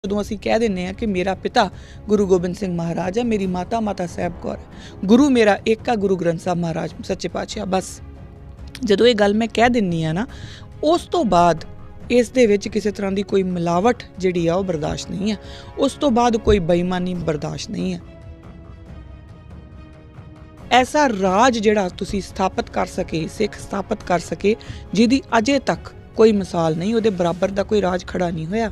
ਜਦੋਂ ਅਸੀਂ ਕਹਿ ਦਿੰਦੇ ਹਾਂ ਕਿ ਮੇਰਾ ਪਿਤਾ ਗੁਰੂ ਗੋਬਿੰਦ ਸਿੰਘ ਮਹਾਰਾਜ ਹੈ, ਮੇਰੀ ਮਾਤਾ ਮਾਤਾ ਸਾਹਿਬ ਕੌਰ ਹੈ, ਗੁਰੂ ਮੇਰਾ ਇੱਕ ਆ ਗੁਰੂ ਗ੍ਰੰਥ ਸਾਹਿਬ ਮਹਾਰਾਜ ਸੱਚੇ ਪਾਤਸ਼ਾਹ। ਬਸ ਜਦੋਂ ਇਹ ਗੱਲ ਮੈਂ ਕਹਿ ਦਿੰਦੀ ਹਾਂ ਨਾ, ਉਸ ਤੋਂ ਬਾਅਦ ਇਸ ਦੇ ਵਿੱਚ ਕਿਸੇ ਤਰ੍ਹਾਂ ਦੀ ਕੋਈ ਮਿਲਾਵਟ ਜਿਹੜੀ ਆ ਉਹ ਬਰਦਾਸ਼ਤ ਨਹੀਂ ਹੈ। ਉਸ ਤੋਂ ਬਾਅਦ ਕੋਈ ਬੇਈਮਾਨੀ ਬਰਦਾਸ਼ਤ ਨਹੀਂ ਹੈ। ਐਸਾ ਰਾਜ ਜਿਹੜਾ ਤੁਸੀਂ ਸਥਾਪਿਤ ਕਰ ਸਕੇ, ਸਿੱਖ ਸਥਾਪਿਤ ਕਰ ਸਕੇ, ਜਿਹਦੀ ਅਜੇ ਤੱਕ ਕੋਈ ਮਿਸਾਲ ਨਹੀਂ, ਉਹਦੇ ਬਰਾਬਰ ਦਾ ਕੋਈ ਰਾਜ ਖੜਾ ਨਹੀਂ ਹੋਇਆ।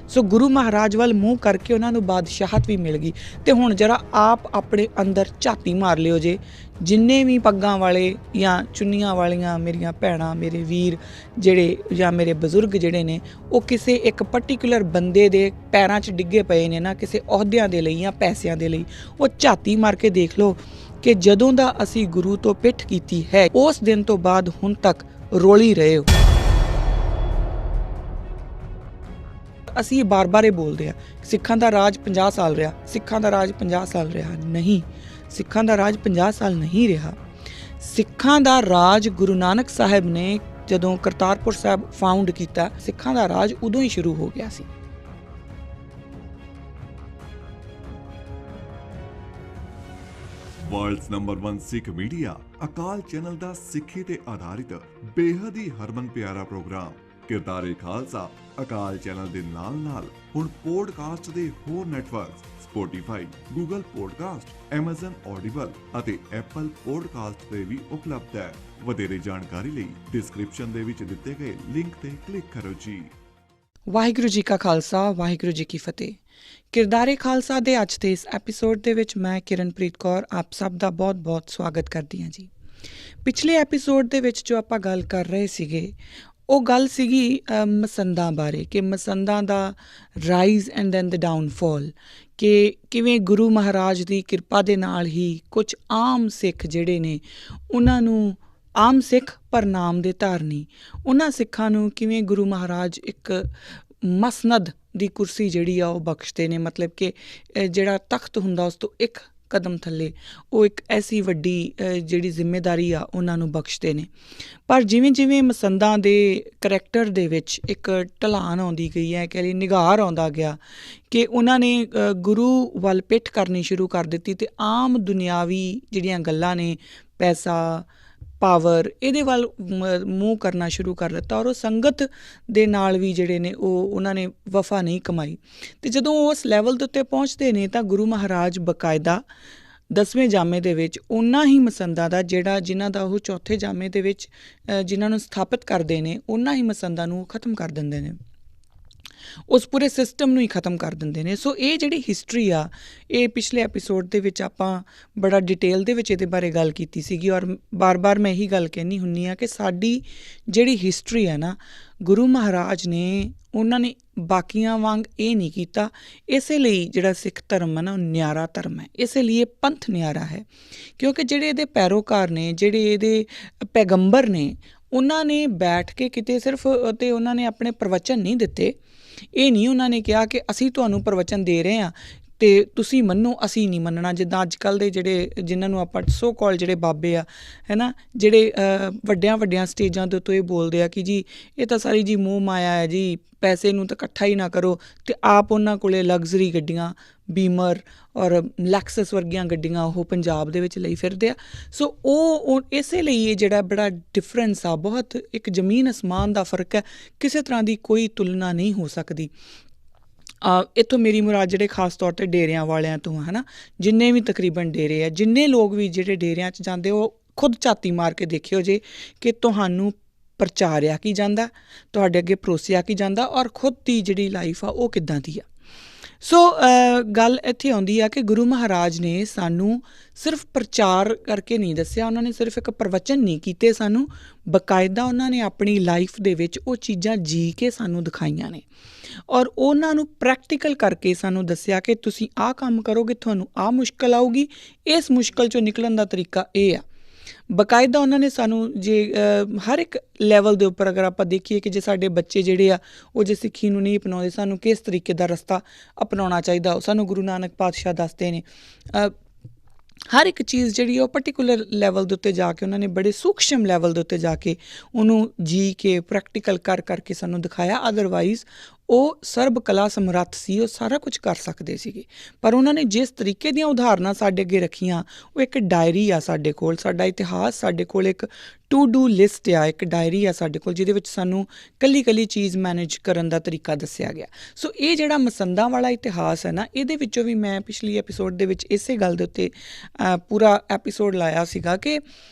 ਸੋ ਗੁਰੂ ਮਹਾਰਾਜ ਵੱਲ ਮੂੰਹ ਕਰਕੇ ਉਹਨਾਂ ਨੂੰ ਬਾਦਸ਼ਾਹਤ ਵੀ ਮਿਲ ਗਈ। ਤੇ ਹੁਣ ਜਰਾ ਆਪ ਆਪਣੇ ਅੰਦਰ ਝਾਤੀ ਮਾਰ ਲਿਓ ਜੇ, ਜਿੰਨੇ ਵੀ ਪੱਗਾਂ ਵਾਲੇ ਜਾਂ ਚੁੰਨੀਆਂ ਵਾਲੀਆਂ ਮੇਰੀਆਂ ਭੈਣਾਂ, ਮੇਰੇ ਵੀਰ ਜਿਹੜੇ ਜਾਂ ਮੇਰੇ ਬਜ਼ੁਰਗ ਜਿਹੜੇ ਨੇ, ਉਹ ਕਿਸੇ ਇੱਕ ਪਰਟੀਕੂਲਰ ਬੰਦੇ ਦੇ ਪੈਰਾਂ 'ਚ ਡਿੱਗੇ ਪਏ ਨੇ ਨਾ, ਕਿਸੇ ਅਹੁਦਿਆਂ ਦੇ ਲਈ ਜਾਂ ਪੈਸਿਆਂ ਦੇ ਲਈ। ਉਹ ਝਾਤੀ ਮਾਰ ਕੇ ਦੇਖ ਲਓ ਕਿ ਜਦੋਂ ਦਾ ਅਸੀਂ ਗੁਰੂ ਤੋਂ ਪਿੱਠ ਕੀਤੀ ਹੈ, ਉਸ ਦਿਨ ਤੋਂ ਬਾਅਦ ਹੁਣ ਤੱਕ ਰੋਲੀ ਰਹੇ ਹੋ। ਅਸੀਂ ਬਾਰ-ਬਾਰ ਇਹ ਬੋਲਦੇ ਆ, ਸਿੱਖਾਂ ਦਾ ਰਾਜ 50 ਸਾਲ ਰਿਹਾ, ਸਿੱਖਾਂ ਦਾ ਰਾਜ 50 ਸਾਲ ਰਿਹਾ। ਨਹੀਂ, ਸਿੱਖਾਂ ਦਾ ਰਾਜ 50 ਸਾਲ ਨਹੀਂ ਰਿਹਾ। ਸਿੱਖਾਂ ਦਾ ਰਾਜ ਗੁਰੂ ਨਾਨਕ ਸਾਹਿਬ ਨੇ ਜਦੋਂ ਕਰਤਾਰਪੁਰ ਸਾਹਿਬ ਫਾਊਂਡ ਕੀਤਾ, ਸਿੱਖਾਂ ਦਾ ਰਾਜ ਉਦੋਂ ਹੀ ਸ਼ੁਰੂ ਹੋ ਗਿਆ ਸੀ। ਵਰਲਡਸ ਨੰਬਰ 1 ਸਿੱਖ ਮੀਡੀਆ ਅਕਾਲ ਚੈਨਲ ਦਾ ਸਿੱਖੀ ਤੇ ਆਧਾਰਿਤ ਬੇਹੱਦ ਹੀ ਹਰਮਨ ਪਿਆਰਾ ਪ੍ਰੋਗਰਾਮ ਕਿਰਦਾਰੇ ਖਾਲਸਾ ਅਕਾਲ ਚੈਨਲ ਦੇ ਨਾਲ ਹੁਣ ਪੋਡਕਾਸਟ ਦੇ ਹੋਰ networks Spotify, Google podcast, Amazon audible ਅਤੇ ਐਪਲ ਪੋਡਕਾਸਟ ਤੇ ਵੀ ਉਪਲਬਧ ਹੈ। ਵਧੇਰੇ ਜਾਣਕਾਰੀ ਲਈ ਡਿਸਕ੍ਰਿਪਸ਼ਨ ਦੇ ਵਿੱਚ ਦਿੱਤੇ ਗਏ ਲਿੰਕ ਤੇ ਕਲਿੱਕ ਕਰੋ ਜੀ। ਵਾਹਿਗੁਰੂ ਜੀ ਕਾ ਖਾਲਸਾ, ਵਾਹਿਗੁਰੂ ਜੀ ਕੀ ਫਤਿਹ। ਕਿਰਦਾਰੇ ਖਾਲਸਾ ਦੇ ਅੱਜ ਦੇ ਇਸ ਐਪੀਸੋਡ ਦੇ ਵਿੱਚ ਮੈਂ ਕਿਰਨਪ੍ਰੀਤ ਕੌਰ ਆਪ ਸਭ ਦਾ ਬਹੁਤ-ਬਹੁਤ ਸਵਾਗਤ ਕਰਦੀ ਹਾਂ ਜੀ। ਪਿਛਲੇ ਐਪੀਸੋਡ ਦੇ ਵਿੱਚ ਜੋ ਆਪਾਂ ਗੱਲ ਕਰ ਰਹੇ ਸੀਗੇ, ਉਹ ਗੱਲ ਸੀਗੀ ਮਸੰਦਾਂ ਬਾਰੇ, ਕਿ ਮਸੰਦਾਂ ਦਾ rise and then the downfall, ਕਿ ਕਿਵੇਂ ਗੁਰੂ ਮਹਾਰਾਜ ਦੀ ਕਿਰਪਾ ਦੇ ਨਾਲ ਹੀ ਕੁਝ ਆਮ ਸਿੱਖ ਜਿਹੜੇ ਨੇ, ਉਹਨਾਂ ਨੂੰ ਆਮ ਸਿੱਖ ਪਰ ਨਾਮ ਦੇ ਧਾਰਨੀ, ਉਹਨਾਂ ਸਿੱਖਾਂ ਨੂੰ ਕਿਵੇਂ ਗੁਰੂ ਮਹਾਰਾਜ ਇੱਕ ਮਸਨਦ ਦੀ ਕੁਰਸੀ ਜਿਹੜੀ ਆ ਉਹ ਬਖਸ਼ਦੇ ਨੇ। ਮਤਲਬ ਕਿ ਜਿਹੜਾ ਤਖਤ ਹੁੰਦਾ ਉਸ ਤੋਂ ਇੱਕ ਕਦਮ ਥੱਲੇ ਉਹ ਇੱਕ ਐਸੀ ਵੱਡੀ ਜਿਹੜੀ ਜ਼ਿੰਮੇਦਾਰੀ ਆ ਉਹਨਾਂ ਨੂੰ ਬਖਸ਼ਦੇ ਨੇ। ਪਰ ਜਿਵੇਂ ਜਿਵੇਂ ਮਸੰਦਾਂ ਦੇ ਕਰੈਕਟਰ ਦੇ ਵਿੱਚ ਇੱਕ ਢਲਾਨ ਆਉਂਦੀ ਗਈ ਹੈ, ਕਹਿ ਲਈ ਨਿਗਾਰ ਆਉਂਦਾ ਗਿਆ, ਕਿ ਉਹਨਾਂ ਨੇ ਗੁਰੂ ਵੱਲ ਪਿੱਠ ਕਰਨੀ ਸ਼ੁਰੂ ਕਰ ਦਿੱਤੀ ਅਤੇ ਆਮ ਦੁਨਿਆਵੀ ਜਿਹੜੀਆਂ ਗੱਲਾਂ ਨੇ, ਪੈਸਾ, ਪਾਵਰ, ਇਹਦੇ ਵੱਲ ਮੂੰਹ ਕਰਨਾ ਸ਼ੁਰੂ ਕਰ ਦਿੱਤਾ। ਔਰ ਉਹ ਸੰਗਤ ਦੇ ਨਾਲ ਵੀ ਜਿਹੜੇ ਨੇ ਉਹਨਾਂ ਨੇ ਵਫਾ ਨਹੀਂ ਕਮਾਈ। ਅਤੇ ਜਦੋਂ ਉਸ ਲੈਵਲ ਦੇ ਉੱਤੇ ਪਹੁੰਚਦੇ ਨੇ ਤਾਂ ਗੁਰੂ ਮਹਾਰਾਜ ਬਕਾਇਦਾ 10ਵੇਂ ਜਾਮੇ ਦੇ ਵਿੱਚ ਉਹਨਾਂ ਹੀ ਮਸੰਦਾਂ ਦਾ ਜਿਨ੍ਹਾਂ ਦਾ ਉਹ ਚੌਥੇ ਜਾਮੇ ਦੇ ਵਿੱਚ ਜਿਨ੍ਹਾਂ ਨੂੰ ਸਥਾਪਿਤ ਕਰਦੇ ਨੇ, ਉਹਨਾਂ ਹੀ ਮਸੰਦਾਂ ਨੂੰ ਖ਼ਤਮ ਕਰ ਦਿੰਦੇ ਨੇ, ਉਸ ਪੂਰੇ ਸਿਸਟਮ ਨੂੰ ਹੀ ਖ਼ਤਮ ਕਰ ਦਿੰਦੇ ਨੇ। ਸੋ ਇਹ ਜਿਹੜੀ ਹਿਸਟਰੀ ਆ, ਇਹ ਪਿਛਲੇ ਐਪੀਸੋਡ ਦੇ ਵਿੱਚ ਆਪਾਂ ਬੜਾ ਡਿਟੇਲ ਦੇ ਵਿੱਚ ਇਹਦੇ ਬਾਰੇ ਗੱਲ ਕੀਤੀ ਸੀਗੀ। ਔਰ ਬਾਰ-ਬਾਰ ਮੈਂ ਇਹੀ ਗੱਲ ਕਹਿੰਦੀ ਹੁੰਦੀ ਹਾਂ ਕਿ ਸਾਡੀ ਜਿਹੜੀ ਹਿਸਟਰੀ ਹੈ ਨਾ, ਗੁਰੂ ਮਹਾਰਾਜ ਨੇ ਉਹਨਾਂ ਨੇ ਬਾਕੀਆਂ ਵਾਂਗ ਇਹ ਨਹੀਂ ਕੀਤਾ। ਇਸੇ ਲਈ ਜਿਹੜਾ ਸਿੱਖ ਧਰਮ ਹੈ ਨਾ, ਉਹ ਨਿਆਰਾ ਧਰਮ ਹੈ। ਇਸੇ ਲਈ ਇਹ ਪੰਥ ਨਿਆਰਾ ਹੈ, ਕਿਉਂਕਿ ਜਿਹੜੇ ਇਹਦੇ ਪੈਰੋਕਾਰ ਨੇ, ਜਿਹੜੇ ਇਹਦੇ ਪੈਗੰਬਰ ਨੇ, ਉਹਨਾਂ ਨੇ ਬੈਠ ਕੇ ਕਿਤੇ ਸਿਰਫ ਅਤੇ ਉਹਨਾਂ ਨੇ ਆਪਣੇ ਪ੍ਰਵਚਨ ਨਹੀਂ ਦਿੱਤੇ। ਇਹ ਨਹੀਂ ਉਹਨਾਂ ਨੇ ਕਿਹਾ ਕਿ ਅਸੀਂ ਤੁਹਾਨੂੰ ਪ੍ਰਵਚਨ ਦੇ ਰਹੇ ਹਾਂ ਅਤੇ ਤੁਸੀਂ ਮੰਨੋ, ਅਸੀਂ ਨਹੀਂ ਮੰਨਣਾ। ਜਿੱਦਾਂ ਅੱਜ ਕੱਲ੍ਹ ਦੇ ਜਿਹੜੇ ਜਿਨ੍ਹਾਂ ਨੂੰ ਆਪਾਂ ਸੋ ਕਾਲ ਜਿਹੜੇ ਬਾਬੇ ਆ, ਹੈ ਨਾ, ਜਿਹੜੇ ਵੱਡੀਆਂ ਸਟੇਜਾਂ ਦੇ ਉੱਤੋਂ ਇਹ ਬੋਲਦੇ ਆ ਕਿ ਜੀ ਇਹ ਤਾਂ ਸਾਰੀ ਜੀ ਮੋਹ ਮਾਇਆ ਹੈ ਜੀ, ਪੈਸੇ ਨੂੰ ਤਾਂ ਇਕੱਠਾ ਹੀ ਨਾ ਕਰੋ, ਅਤੇ ਆਪ ਉਹਨਾਂ ਕੋਲ ਲਗਜ਼ਰੀ ਗੱਡੀਆਂ, ਬੀਮਰ ਔਰ ਲੈਕਸਸ ਵਰਗੀਆਂ ਗੱਡੀਆਂ ਉਹ ਪੰਜਾਬ ਦੇ ਵਿੱਚ ਲਈ ਫਿਰਦੇ ਆ। ਸੋ ਉਹ ਇਸੇ ਲਈ ਇਹ ਜਿਹੜਾ ਬੜਾ ਡਿਫਰੈਂਸ ਆ, ਬਹੁਤ ਇੱਕ ਜ਼ਮੀਨ ਅਸਮਾਨ ਦਾ ਫ਼ਰਕ ਹੈ, ਕਿਸੇ ਤਰ੍ਹਾਂ ਦੀ ਕੋਈ ਤੁਲਨਾ ਨਹੀਂ ਹੋ ਸਕਦੀ। ਇੱਥੋਂ ਮੇਰੀ ਮੁਰਾਦ ਜਿਹੜੇ ਖਾਸ ਤੌਰ 'ਤੇ ਡੇਰਿਆਂ ਵਾਲਿਆਂ ਤੋਂ, ਹੈ ਨਾ, ਜਿੰਨੇ ਵੀ ਤਕਰੀਬਨ ਡੇਰੇ ਆ, ਜਿੰਨੇ ਲੋਕ ਵੀ ਜਿਹੜੇ ਡੇਰਿਆਂ 'ਚ ਜਾਂਦੇ, ਉਹ ਖੁਦ ਝਾਤੀ ਮਾਰ ਕੇ ਦੇਖਿਓ ਜੇ ਕਿ ਤੁਹਾਨੂੰ ਪ੍ਰਚਾਰਿਆ ਕੀ ਜਾਂਦਾ, ਤੁਹਾਡੇ ਅੱਗੇ ਪਰੋਸਿਆ ਕੀ ਜਾਂਦਾ, ਔਰ ਖੁਦ ਦੀ ਜਿਹੜੀ ਲਾਈਫ ਆ ਉਹ ਕਿੱਦਾਂ ਦੀ ਆ। ਸੋ ਗੱਲ ਇੱਥੇ ਆਉਂਦੀ ਆ ਕਿ ਗੁਰੂ ਮਹਾਰਾਜ ਨੇ ਸਾਨੂੰ ਸਿਰਫ ਪ੍ਰਚਾਰ ਕਰਕੇ ਨਹੀਂ ਦੱਸਿਆ, ਉਹਨਾਂ ਨੇ ਸਿਰਫ ਇੱਕ ਪ੍ਰਵਚਨ ਨਹੀਂ ਕੀਤੇ ਸਾਨੂੰ, ਬਕਾਇਦਾ ਉਹਨਾਂ ਨੇ ਆਪਣੀ ਲਾਈਫ ਦੇ ਵਿੱਚ ਉਹ ਚੀਜ਼ਾਂ ਜੀ ਕੇ ਸਾਨੂੰ ਦਿਖਾਈਆਂ ਨੇ, ਔਰ ਉਹਨਾਂ ਨੂੰ ਪ੍ਰੈਕਟੀਕਲ ਕਰਕੇ ਸਾਨੂੰ ਦੱਸਿਆ ਕਿ ਤੁਸੀਂ ਆਹ ਕੰਮ ਕਰੋਗੇ ਤੁਹਾਨੂੰ ਆਹ ਮੁਸ਼ਕਿਲ ਆਊਗੀ, ਇਸ ਮੁਸ਼ਕਿਲ 'ਚੋਂ ਨਿਕਲਣ ਦਾ ਤਰੀਕਾ ਇਹ ਆ। ਬਕਾਇਦਾ ਉਹਨਾਂ ਨੇ ਸਾਨੂੰ ਜੇ ਹਰ ਇੱਕ ਲੈਵਲ ਦੇ ਉੱਪਰ ਅਗਰ ਆਪਾਂ ਦੇਖੀਏ ਕਿ ਜੇ ਸਾਡੇ ਬੱਚੇ ਜਿਹੜੇ ਆ ਉਹ ਜੇ ਸਿੱਖੀ ਨੂੰ ਨਹੀਂ ਅਪਣਾਉਂਦੇ, ਸਾਨੂੰ ਕਿਸ ਤਰੀਕੇ ਦਾ ਰਸਤਾ ਅਪਣਾਉਣਾ ਚਾਹੀਦਾ, ਉਹ ਸਾਨੂੰ ਗੁਰੂ ਨਾਨਕ ਪਾਤਸ਼ਾਹ ਦੱਸਦੇ ਨੇ। ਹਰ ਇੱਕ ਚੀਜ਼ ਜਿਹੜੀ ਉਹ ਪਰਟੀਕੂਲਰ ਲੈਵਲ ਦੇ ਉੱਤੇ ਜਾ ਕੇ ਉਹਨਾਂ ਨੇ ਬੜੇ ਸੂਖਸ਼ਮ ਲੈਵਲ ਦੇ ਉੱਤੇ ਜਾ ਕੇ ਉਹਨੂੰ ਜੀ ਕੇ ਪ੍ਰੈਕਟੀਕਲ ਕਰਕੇ ਸਾਨੂੰ ਦਿਖਾਇਆ। ਅਦਰਵਾਈਜ਼ ਉਹ ਸਰਬ ਕਲਾ ਸਮਰੱਥ ਸੀ, ਉਹ ਸਾਰਾ ਕੁਝ ਕਰ ਸਕਦੇ ਸੀਗੇ। ਪਰ ਉਹਨਾਂ ਨੇ ਜਿਸ ਤਰੀਕੇ ਦੀਆਂ ਉਦਾਹਰਨਾਂ ਸਾਡੇ ਅੱਗੇ ਰੱਖੀਆਂ, ਉਹ ਇੱਕ ਡਾਇਰੀ ਆ ਸਾਡੇ ਕੋਲ, ਸਾਡਾ ਇਤਿਹਾਸ ਸਾਡੇ ਕੋਲ ਇੱਕ ਟੂ ਡੂ ਲਿਸਟ ਆ, ਇੱਕ ਡਾਇਰੀ ਆ ਸਾਡੇ ਕੋਲ, ਜਿਹਦੇ ਵਿੱਚ ਸਾਨੂੰ ਕੱਲੀ ਕੱਲੀ ਚੀਜ਼ ਮੈਨੇਜ ਕਰਨ ਦਾ ਤਰੀਕਾ ਦੱਸਿਆ ਗਿਆ। ਸੋ ਇਹ ਜਿਹੜਾ ਮਸੰਦਾਂ ਵਾਲਾ ਇਤਿਹਾਸ ਹੈ ਨਾ, ਇਹਦੇ ਵਿੱਚੋਂ ਵੀ ਮੈਂ ਪਿਛਲੀ ਐਪੀਸੋਡ ਦੇ ਵਿੱਚ ਇਸੇ ਗੱਲ ਦੇ ਉੱਤੇ ਪੂਰਾ ਐਪੀਸੋਡ ਲਾਇਆ ਸੀਗਾ ਕਿ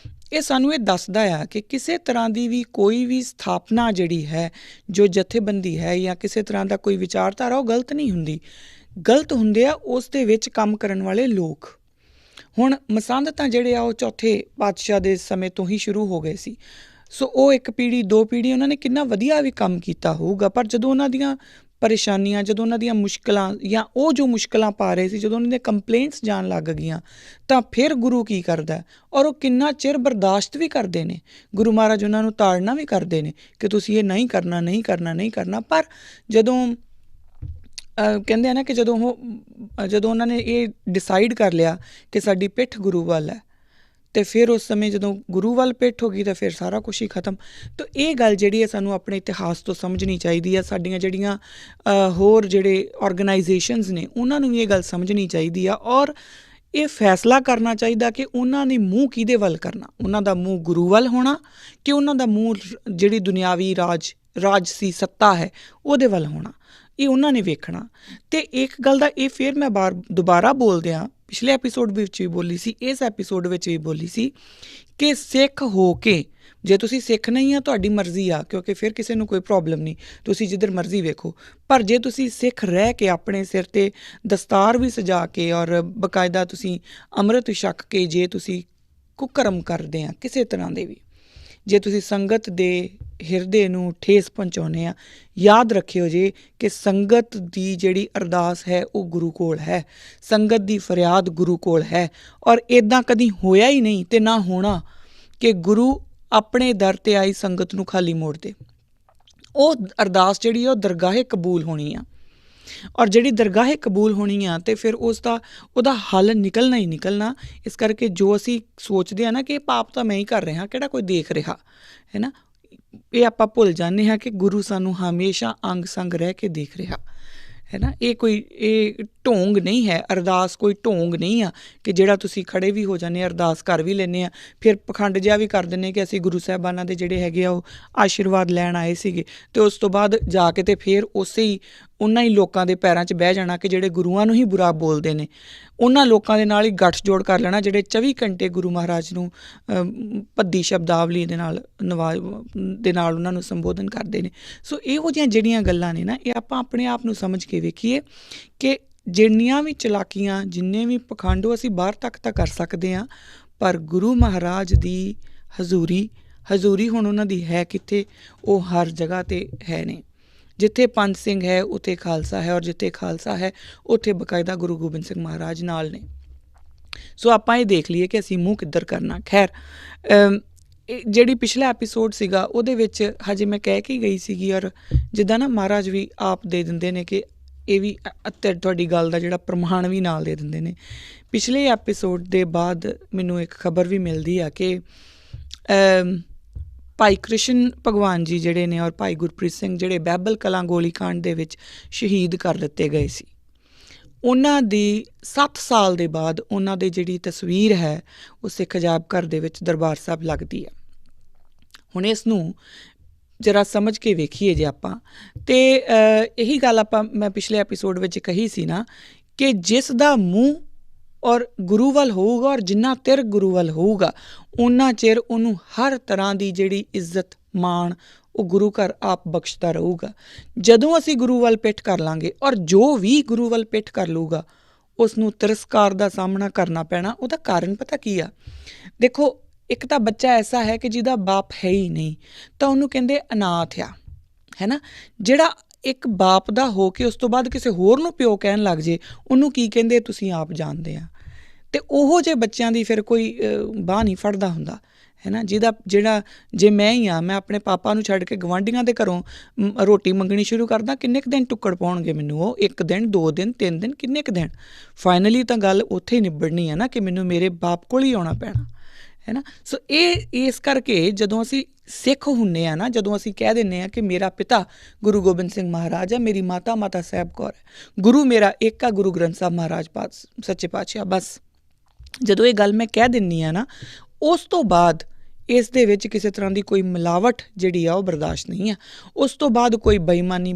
ਇਹ ਸਾਨੂੰ ਇਹ ਦੱਸਦਾ ਆ ਕਿ ਕਿਸੇ ਤਰ੍ਹਾਂ ਦੀ ਵੀ ਕੋਈ ਵੀ ਸਥਾਪਨਾ ਜਿਹੜੀ ਹੈ, ਜੋ ਜਥੇਬੰਦੀ ਹੈ ਜਾਂ ਕਿਸੇ ਤਰ੍ਹਾਂ ਦਾ ਕੋਈ ਵਿਚਾਰਧਾਰਾ, ਉਹ ਗਲਤ ਨਹੀਂ ਹੁੰਦੀ। ਗਲਤ ਹੁੰਦੇ ਆ ਉਸ ਦੇ ਵਿੱਚ ਕੰਮ ਕਰਨ ਵਾਲੇ ਲੋਕ। ਹੁਣ ਮਸੰਦ ਤਾਂ ਜਿਹੜੇ ਆ ਉਹ ਚੌਥੇ ਪਾਤਸ਼ਾਹ ਦੇ ਸਮੇਂ ਤੋਂ ਹੀ ਸ਼ੁਰੂ ਹੋ ਗਏ ਸੀ। ਸੋ ਉਹ ਇੱਕ ਪੀੜ੍ਹੀ, ਦੋ ਪੀੜ੍ਹੀ ਉਹਨਾਂ ਨੇ ਕਿੰਨਾ ਵਧੀਆ ਵੀ ਕੰਮ ਕੀਤਾ ਹੋਊਗਾ, ਪਰ ਜਦੋਂ ਉਹਨਾਂ ਦੀਆਂ ਪਰੇਸ਼ਾਨੀਆਂ, ਜਦੋਂ ਉਹਨਾਂ ਦੀਆਂ ਮੁਸ਼ਕਿਲਾਂ ਜਾਂ ਉਹ ਜੋ ਮੁਸ਼ਕਿਲਾਂ ਪਾ ਰਹੇ ਸੀ, ਜਦੋਂ ਉਹਨਾਂ ਦੀਆਂ ਕੰਪਲੇਂਟਸ ਜਾਣ ਲੱਗ ਗਈਆਂ, ਤਾਂ ਫਿਰ ਗੁਰੂ ਕੀ ਕਰਦਾ, ਔਰ ਉਹ ਕਿੰਨਾ ਚਿਰ ਬਰਦਾਸ਼ਤ ਵੀ ਕਰਦੇ ਨੇ। ਗੁਰੂ ਮਹਾਰਾਜ ਉਹਨਾਂ ਨੂੰ ਤਾੜਨਾ ਵੀ ਕਰਦੇ ਨੇ ਕਿ ਤੁਸੀਂ ਇਹ ਨਹੀਂ ਕਰਨਾ, ਨਹੀਂ ਕਰਨਾ, ਨਹੀਂ ਕਰਨਾ। ਪਰ ਜਦੋਂ ਕਹਿੰਦੇ ਆ ਨਾ ਕਿ ਜਦੋਂ ਉਹਨਾਂ ਨੇ ਇਹ ਡਿਸਾਈਡ ਕਰ ਲਿਆ ਕਿ ਸਾਡੀ ਪਿੱਠ ਗੁਰੂ ਵੱਲ ਹੈ, ਅਤੇ ਫਿਰ ਉਸ ਸਮੇਂ ਜਦੋਂ ਗੁਰੂ ਵੱਲ ਪਿੱਠ ਹੋ ਗਈ ਤਾਂ ਫਿਰ ਸਾਰਾ ਕੁਛ ਹੀ ਖਤਮ। ਤਾਂ ਇਹ ਗੱਲ ਜਿਹੜੀ ਹੈ ਸਾਨੂੰ ਆਪਣੇ ਇਤਿਹਾਸ ਤੋਂ ਸਮਝਣੀ ਚਾਹੀਦੀ ਹੈ। ਸਾਡੀਆਂ ਜਿਹੜੀਆਂ ਹੋਰ ਜਿਹੜੇ ਔਰਗਨਾਈਜੇਸ਼ਨਸ ਨੇ, ਉਹਨਾਂ ਨੂੰ ਵੀ ਇਹ ਗੱਲ ਸਮਝਣੀ ਚਾਹੀਦੀ ਆ, ਔਰ ਇਹ ਫੈਸਲਾ ਕਰਨਾ ਚਾਹੀਦਾ ਕਿ ਉਹਨਾਂ ਨੇ ਮੂੰਹ ਕਿਹਦੇ ਵੱਲ ਕਰਨਾ। ਉਹਨਾਂ ਦਾ ਮੂੰਹ ਗੁਰੂ ਵੱਲ ਹੋਣਾ ਕਿ ਉਹਨਾਂ ਦਾ ਮੂੰਹ ਜਿਹੜੀ ਦੁਨਿਆਵੀ ਰਾਜਸੀ ਸੱਤਾ ਹੈ ਉਹਦੇ ਵੱਲ ਹੋਣਾ, ਇਹ ਉਹਨਾਂ ਨੇ ਵੇਖਣਾ। ਅਤੇ ਇੱਕ ਗੱਲ ਦਾ ਇਹ ਫਿਰ ਮੈਂ ਦੁਬਾਰਾ ਬੋਲਦੇ ਹਾਂ, ਪਿਛਲੇ ਐਪੀਸੋਡ ਵਿੱਚ ਵੀ ਬੋਲੀ ਸੀ, ਇਸ ਐਪੀਸੋਡ ਵਿੱਚ ਵੀ ਬੋਲੀ ਸੀ ਕਿ ਸਿੱਖ ਹੋ ਕੇ, ਜੇ ਤੁਸੀਂ ਸਿੱਖ ਨਹੀਂ ਆ ਤੁਹਾਡੀ ਮਰਜ਼ੀ ਆ, ਕਿਉਂਕਿ ਫਿਰ ਕਿਸੇ ਨੂੰ ਕੋਈ ਪ੍ਰੋਬਲਮ ਨਹੀਂ, ਤੁਸੀਂ ਜਿੱਧਰ ਮਰਜ਼ੀ ਵੇਖੋ। ਪਰ ਜੇ ਤੁਸੀਂ ਸਿੱਖ ਰਹਿ ਕੇ ਆਪਣੇ ਸਿਰ 'ਤੇ ਦਸਤਾਰ ਵੀ ਸਜਾ ਕੇ ਔਰ ਬਾਕਾਇਦਾ ਤੁਸੀਂ ਅੰਮ੍ਰਿਤ ਛਕ ਕੇ, ਜੇ ਤੁਸੀਂ ਕੁਕਰਮ ਕਰਦੇ ਆ ਕਿਸੇ ਤਰ੍ਹਾਂ ਦੇ ਵੀ, ਜੇ ਤੁਸੀਂ ਸੰਗਤ ਦੇ ਹਿਰਦੇ ਨੂੰ ਠੇਸ ਪਹੁੰਚਾਉਂਦੇ ਆ, ਯਾਦ ਰੱਖਿਓ ਜੇ ਕਿ ਸੰਗਤ ਦੀ ਜਿਹੜੀ ਅਰਦਾਸ ਹੈ ਉਹ ਗੁਰੂ ਕੋਲ ਹੈ, ਸੰਗਤ ਦੀ ਫਰਿਆਦ ਗੁਰੂ ਕੋਲ ਹੈ। ਔਰ ਇੱਦਾਂ ਕਦੀ ਹੋਇਆ ਹੀ ਨਹੀਂ ਅਤੇ ਨਾ ਹੋਣਾ ਕਿ ਗੁਰੂ ਆਪਣੇ ਦਰ 'ਤੇ ਆਈ ਸੰਗਤ ਨੂੰ ਖਾਲੀ ਮੋੜ ਦੇ। ਉਹ ਅਰਦਾਸ ਜਿਹੜੀ ਆ ਉਹ ਦਰਗਾਹੇ ਕਬੂਲ ਹੋਣੀ ਆ, ਔਰ ਜਿਹੜੀ ਦਰਗਾਹੇ ਕਬੂਲ ਹੋਣੀ ਆ ਅਤੇ ਫਿਰ ਉਹਦਾ ਹੱਲ ਨਿਕਲਣਾ ਹੀ ਨਿਕਲਣਾ। ਇਸ ਕਰਕੇ ਜੋ ਅਸੀਂ ਸੋਚਦੇ ਹਾਂ ਨਾ ਕਿ ਇਹ ਪਾਪ ਤਾਂ ਮੈਂ ਹੀ ਕਰ ਰਿਹਾ, ਕਿਹੜਾ ਕੋਈ ਦੇਖ ਰਿਹਾ ਹੈ ਨਾ, ਇਹ ਆਪਾਂ ਭੁੱਲ ਜਾਂਦੇ ਹਾਂ ਕਿ ਗੁਰੂ ਸਾਨੂੰ ਹਮੇਸ਼ਾ ਅੰਗ ਸੰਗ ਰਹਿ ਕੇ ਦੇਖ ਰਿਹਾ ਹੈ ਨਾ। ਇਹ ਢੋਂਗ ਨਹੀਂ ਹੈ, ਅਰਦਾਸ ਕੋਈ ਢੋਂਗ ਨਹੀਂ ਆ ਕਿ ਜਿਹੜਾ ਤੁਸੀਂ ਖੜੇ ਵੀ ਹੋ ਜਾਂਦੇ, ਅਰਦਾਸ ਕਰ ਵੀ ਲੈਂਦੇ ਆ, ਫਿਰ ਪਖੰਡ ਜਿਹਾ ਵੀ ਕਰ ਦਿੰਦੇ ਕਿ ਅਸੀਂ ਗੁਰੂ ਸਾਹਿਬਾਨਾਂ ਦੇ ਜਿਹੜੇ ਹੈਗੇ ਆ ਉਹ ਆਸ਼ੀਰਵਾਦ ਲੈਣ ਆਏ ਸੀਗੇ, ਅਤੇ ਉਸ ਤੋਂ ਬਾਅਦ ਜਾ ਕੇ ਅਤੇ ਫਿਰ ਉਹਨਾਂ ਹੀ ਲੋਕਾਂ ਦੇ ਪੈਰਾਂ 'ਚ ਬਹਿ ਜਾਣਾ ਕਿ ਜਿਹੜੇ ਗੁਰੂਆਂ ਨੂੰ ਹੀ ਬੁਰਾ ਬੋਲਦੇ ਨੇ, ਉਹਨਾਂ ਲੋਕਾਂ ਦੇ ਨਾਲ ਹੀ ਗੱਠਜੋੜ ਕਰ ਲੈਣਾ ਜਿਹੜੇ 24 ਘੰਟੇ ਗੁਰੂ ਮਹਾਰਾਜ ਨੂੰ ਭੱਦੀ ਸ਼ਬਦਾਵਲੀ ਦੇ ਨਾਲ ਉਹਨਾਂ ਨੂੰ ਸੰਬੋਧਨ ਕਰਦੇ ਨੇ। ਸੋ ਇਹੋ ਜਿਹੀਆਂ ਜਿਹੜੀਆਂ ਗੱਲਾਂ ਨੇ ਨਾ, ਇਹ ਆਪਾਂ ਆਪਣੇ ਆਪ ਨੂੰ ਸਮਝ ਕੇ ਵੇਖੀਏ ਕਿ ਜਿੰਨੀਆਂ ਵੀ ਚਲਾਕੀਆਂ, ਜਿੰਨੇ ਵੀ ਪਖੰਡ, ਉਹ ਅਸੀਂ ਬਾਹਰ ਤੱਕ ਤਾਂ ਕਰ ਸਕਦੇ ਹਾਂ, ਪਰ ਗੁਰੂ ਮਹਾਰਾਜ ਦੀ ਹਜ਼ੂਰੀ ਹੁਣ ਉਹਨਾਂ ਦੀ ਹੈ ਕਿੱਥੇ? ਉਹ ਹਰ ਜਗ੍ਹਾ 'ਤੇ ਹੈ ਨੇ। ਜਿੱਥੇ ਪੰਜ ਸਿੰਘ ਹੈ ਉੱਥੇ ਖਾਲਸਾ ਹੈ, ਔਰ ਜਿੱਥੇ ਖਾਲਸਾ ਹੈ ਉੱਥੇ ਬਾਕਾਇਦਾ ਗੁਰੂ ਗੋਬਿੰਦ ਸਿੰਘ ਮਹਾਰਾਜ ਨਾਲ ਨੇ। ਸੋ ਆਪਾਂ ਇਹ ਦੇਖ ਲਈਏ ਕਿ ਅਸੀਂ ਮੂੰਹ ਕਿੱਧਰ ਕਰਨਾ। ਖੈਰ, ਜਿਹੜੀ ਪਿਛਲਾ ਐਪੀਸੋਡ ਸੀਗਾ ਉਹਦੇ ਵਿੱਚ ਹਜੇ ਮੈਂ ਕਹਿ ਕੇ ਗਈ ਸੀਗੀ, ਔਰ ਜਿੱਦਾਂ ਨਾ ਮਹਾਰਾਜ ਵੀ ਆਪ ਦੇ ਦਿੰਦੇ ਨੇ ਕਿ ਇਹ ਵੀ ਤੁਹਾਡੀ ਗੱਲ ਦਾ ਜਿਹੜਾ ਪ੍ਰਮਾਣ ਵੀ ਨਾਲ ਦੇ ਦਿੰਦੇ ਨੇ। ਪਿਛਲੇ ਐਪੀਸੋਡ ਦੇ ਬਾਅਦ ਮੈਨੂੰ ਇੱਕ ਖਬਰ ਵੀ ਮਿਲਦੀ ਆ ਕਿ ਭਾਈ ਕ੍ਰਿਸ਼ਨ ਭਗਵਾਨ ਜੀ ਜਿਹੜੇ ਨੇ ਔਰ ਭਾਈ ਗੁਰਪ੍ਰੀਤ ਸਿੰਘ ਜਿਹੜੇ ਬਹਿਬਲ ਕਲਾਂ ਗੋਲੀਕਾਂਡ ਦੇ ਵਿੱਚ ਸ਼ਹੀਦ ਕਰ ਦਿੱਤੇ ਗਏ ਸੀ, ਉਹਨਾਂ ਦੀ 7 ਸਾਲ ਦੇ ਬਾਅਦ ਉਹਨਾਂ ਦੀ ਜਿਹੜੀ ਤਸਵੀਰ ਹੈ ਉਹ ਸਿੱਖ ਅਜਾਇਬ ਘਰ ਦੇ ਵਿੱਚ ਦਰਬਾਰ ਸਾਹਿਬ ਲੱਗਦੀ ਹੈ। ਹੁਣ ਇਸ ਨੂੰ ਜਰਾ ਸਮਝ ਕੇ ਵੇਖੀਏ ਜੇ ਆਪਾਂ, ਅਤੇ ਇਹੀ ਗੱਲ ਮੈਂ ਪਿਛਲੇ ਐਪੀਸੋਡ ਵਿੱਚ ਕਹੀ ਸੀ ਨਾ ਕਿ ਜਿਸ ਦਾ ਮੂੰਹ ਔਰ ਗੁਰੂ ਵੱਲ ਹੋਊਗਾ, ਔਰ ਜਿੰਨਾ ਚਿਰ ਗੁਰੂ ਵੱਲ ਹੋਊਗਾ ਓਨਾ ਚਿਰ ਉਹਨੂੰ ਹਰ ਤਰ੍ਹਾਂ ਦੀ ਜਿਹੜੀ ਇੱਜ਼ਤ ਮਾਣ ਉਹ ਗੁਰੂ ਘਰ ਆਪ ਬਖਸ਼ਦਾ ਰਹੂਗਾ। ਜਦੋਂ ਅਸੀਂ ਗੁਰੂ ਵੱਲ ਪਿੱਠ ਕਰ ਲਾਂਗੇ, ਔਰ ਜੋ ਵੀ ਗੁਰੂ ਵੱਲ ਪਿੱਠ ਕਰ ਲਊਗਾ ਉਸ ਨੂੰ ਤਿਰਸਕਾਰ ਦਾ ਸਾਹਮਣਾ ਕਰਨਾ ਪੈਣਾ। ਉਹਦਾ ਕਾਰਨ ਪਤਾ ਕੀ ਆ? ਦੇਖੋ, ਇੱਕ ਤਾਂ ਬੱਚਾ ਐਸਾ ਹੈ ਕਿ ਜਿਹਦਾ ਬਾਪ ਹੈ ਹੀ ਨਹੀਂ, ਤਾਂ ਉਹਨੂੰ ਕਹਿੰਦੇ ਅਨਾਥ ਆ, ਹੈ ਨਾ। ਜਿਹੜਾ ਇੱਕ ਬਾਪ ਦਾ ਹੋ ਕੇ ਉਸ ਤੋਂ ਬਾਅਦ ਕਿਸੇ ਹੋਰ ਨੂੰ ਪਿਓ ਕਹਿਣ ਲੱਗ ਜੇ, ਉਹਨੂੰ ਕੀ ਕਹਿੰਦੇ ਤੁਸੀਂ ਆਪ ਜਾਣਦੇ ਆ। ਅਤੇ ਉਹੋ ਜਿਹੇ ਬੱਚਿਆਂ ਦੀ ਫਿਰ ਕੋਈ ਬਾਂਹ ਨਹੀਂ ਫੜਦਾ ਹੁੰਦਾ, ਹੈ ਨਾ। ਜੇ ਮੈਂ ਹੀ ਹਾਂ, ਮੈਂ ਆਪਣੇ ਪਾਪਾ ਨੂੰ ਛੱਡ ਕੇ ਗਵਾਂਢੀਆਂ ਦੇ ਘਰੋਂ ਰੋਟੀ ਮੰਗਣੀ ਸ਼ੁਰੂ ਕਰਦਾ, ਕਿੰਨੇ ਕੁ ਦਿਨ ਟੁੱਕੜ ਪਾਉਣਗੇ ਮੈਨੂੰ ਉਹ? 1 ਦਿਨ, 2 ਦਿਨ, 3 ਦਿਨ, ਕਿੰਨੇ ਕੁ ਦਿਨ? ਫਾਈਨਲੀ ਤਾਂ ਗੱਲ ਉੱਥੇ ਹੀ ਨਿਬੜਨੀ ਹੈ ਨਾ ਕਿ ਮੈਨੂੰ ਮੇਰੇ ਬਾਪ ਕੋਲ ਹੀ ਆਉਣਾ ਪੈਣਾ, ਹੈ ਨਾ। ਸੋ ਇਹ ਇਸ ਕਰਕੇ ਜਦੋਂ ਅਸੀਂ ਸਿੱਖ ਹੁੰਦੇ ਆ ਨਾ, ਜਦੋਂ ਅਸੀਂ ਕਹਿ ਦਿੰਦੇ ਆ ਕਿ ਮੇਰਾ ਪਿਤਾ ਗੁਰੂ ਗੋਬਿੰਦ ਸਿੰਘ ਮਹਾਰਾਜ ਹੈ, ਮੇਰੀ ਮਾਤਾ ਮਾਤਾ ਸਾਹਿਬ ਕੌਰ ਹੈ, ਗੁਰੂ ਮੇਰਾ ਇੱਕ ਆ ਗੁਰੂ ਗ੍ਰੰਥ ਸਾਹਿਬ ਮਹਾਰਾਜ ਸੱਚੇ ਪਾਤਸ਼ਾਹ, ਬਸ ਜਦੋਂ ਇਹ ਗੱਲ ਮੈਂ ਕਹਿ ਦਿੰਦੀ ਆ ਨਾ, ਉਸ ਤੋਂ ਬਾਅਦ ਇਸ ਦੇ ਵਿੱਚ ਕਿਸੇ ਤਰ੍ਹਾਂ ਦੀ ਕੋਈ ਮਿਲਾਵਟ ਜਿਹੜੀ ਆ ਉਹ ਬਰਦਾਸ਼ਤ ਨਹੀਂ ਆ। ਉਸ ਤੋਂ ਬਾਅਦ ਕੋਈ ਬੇਈਮਾਨੀ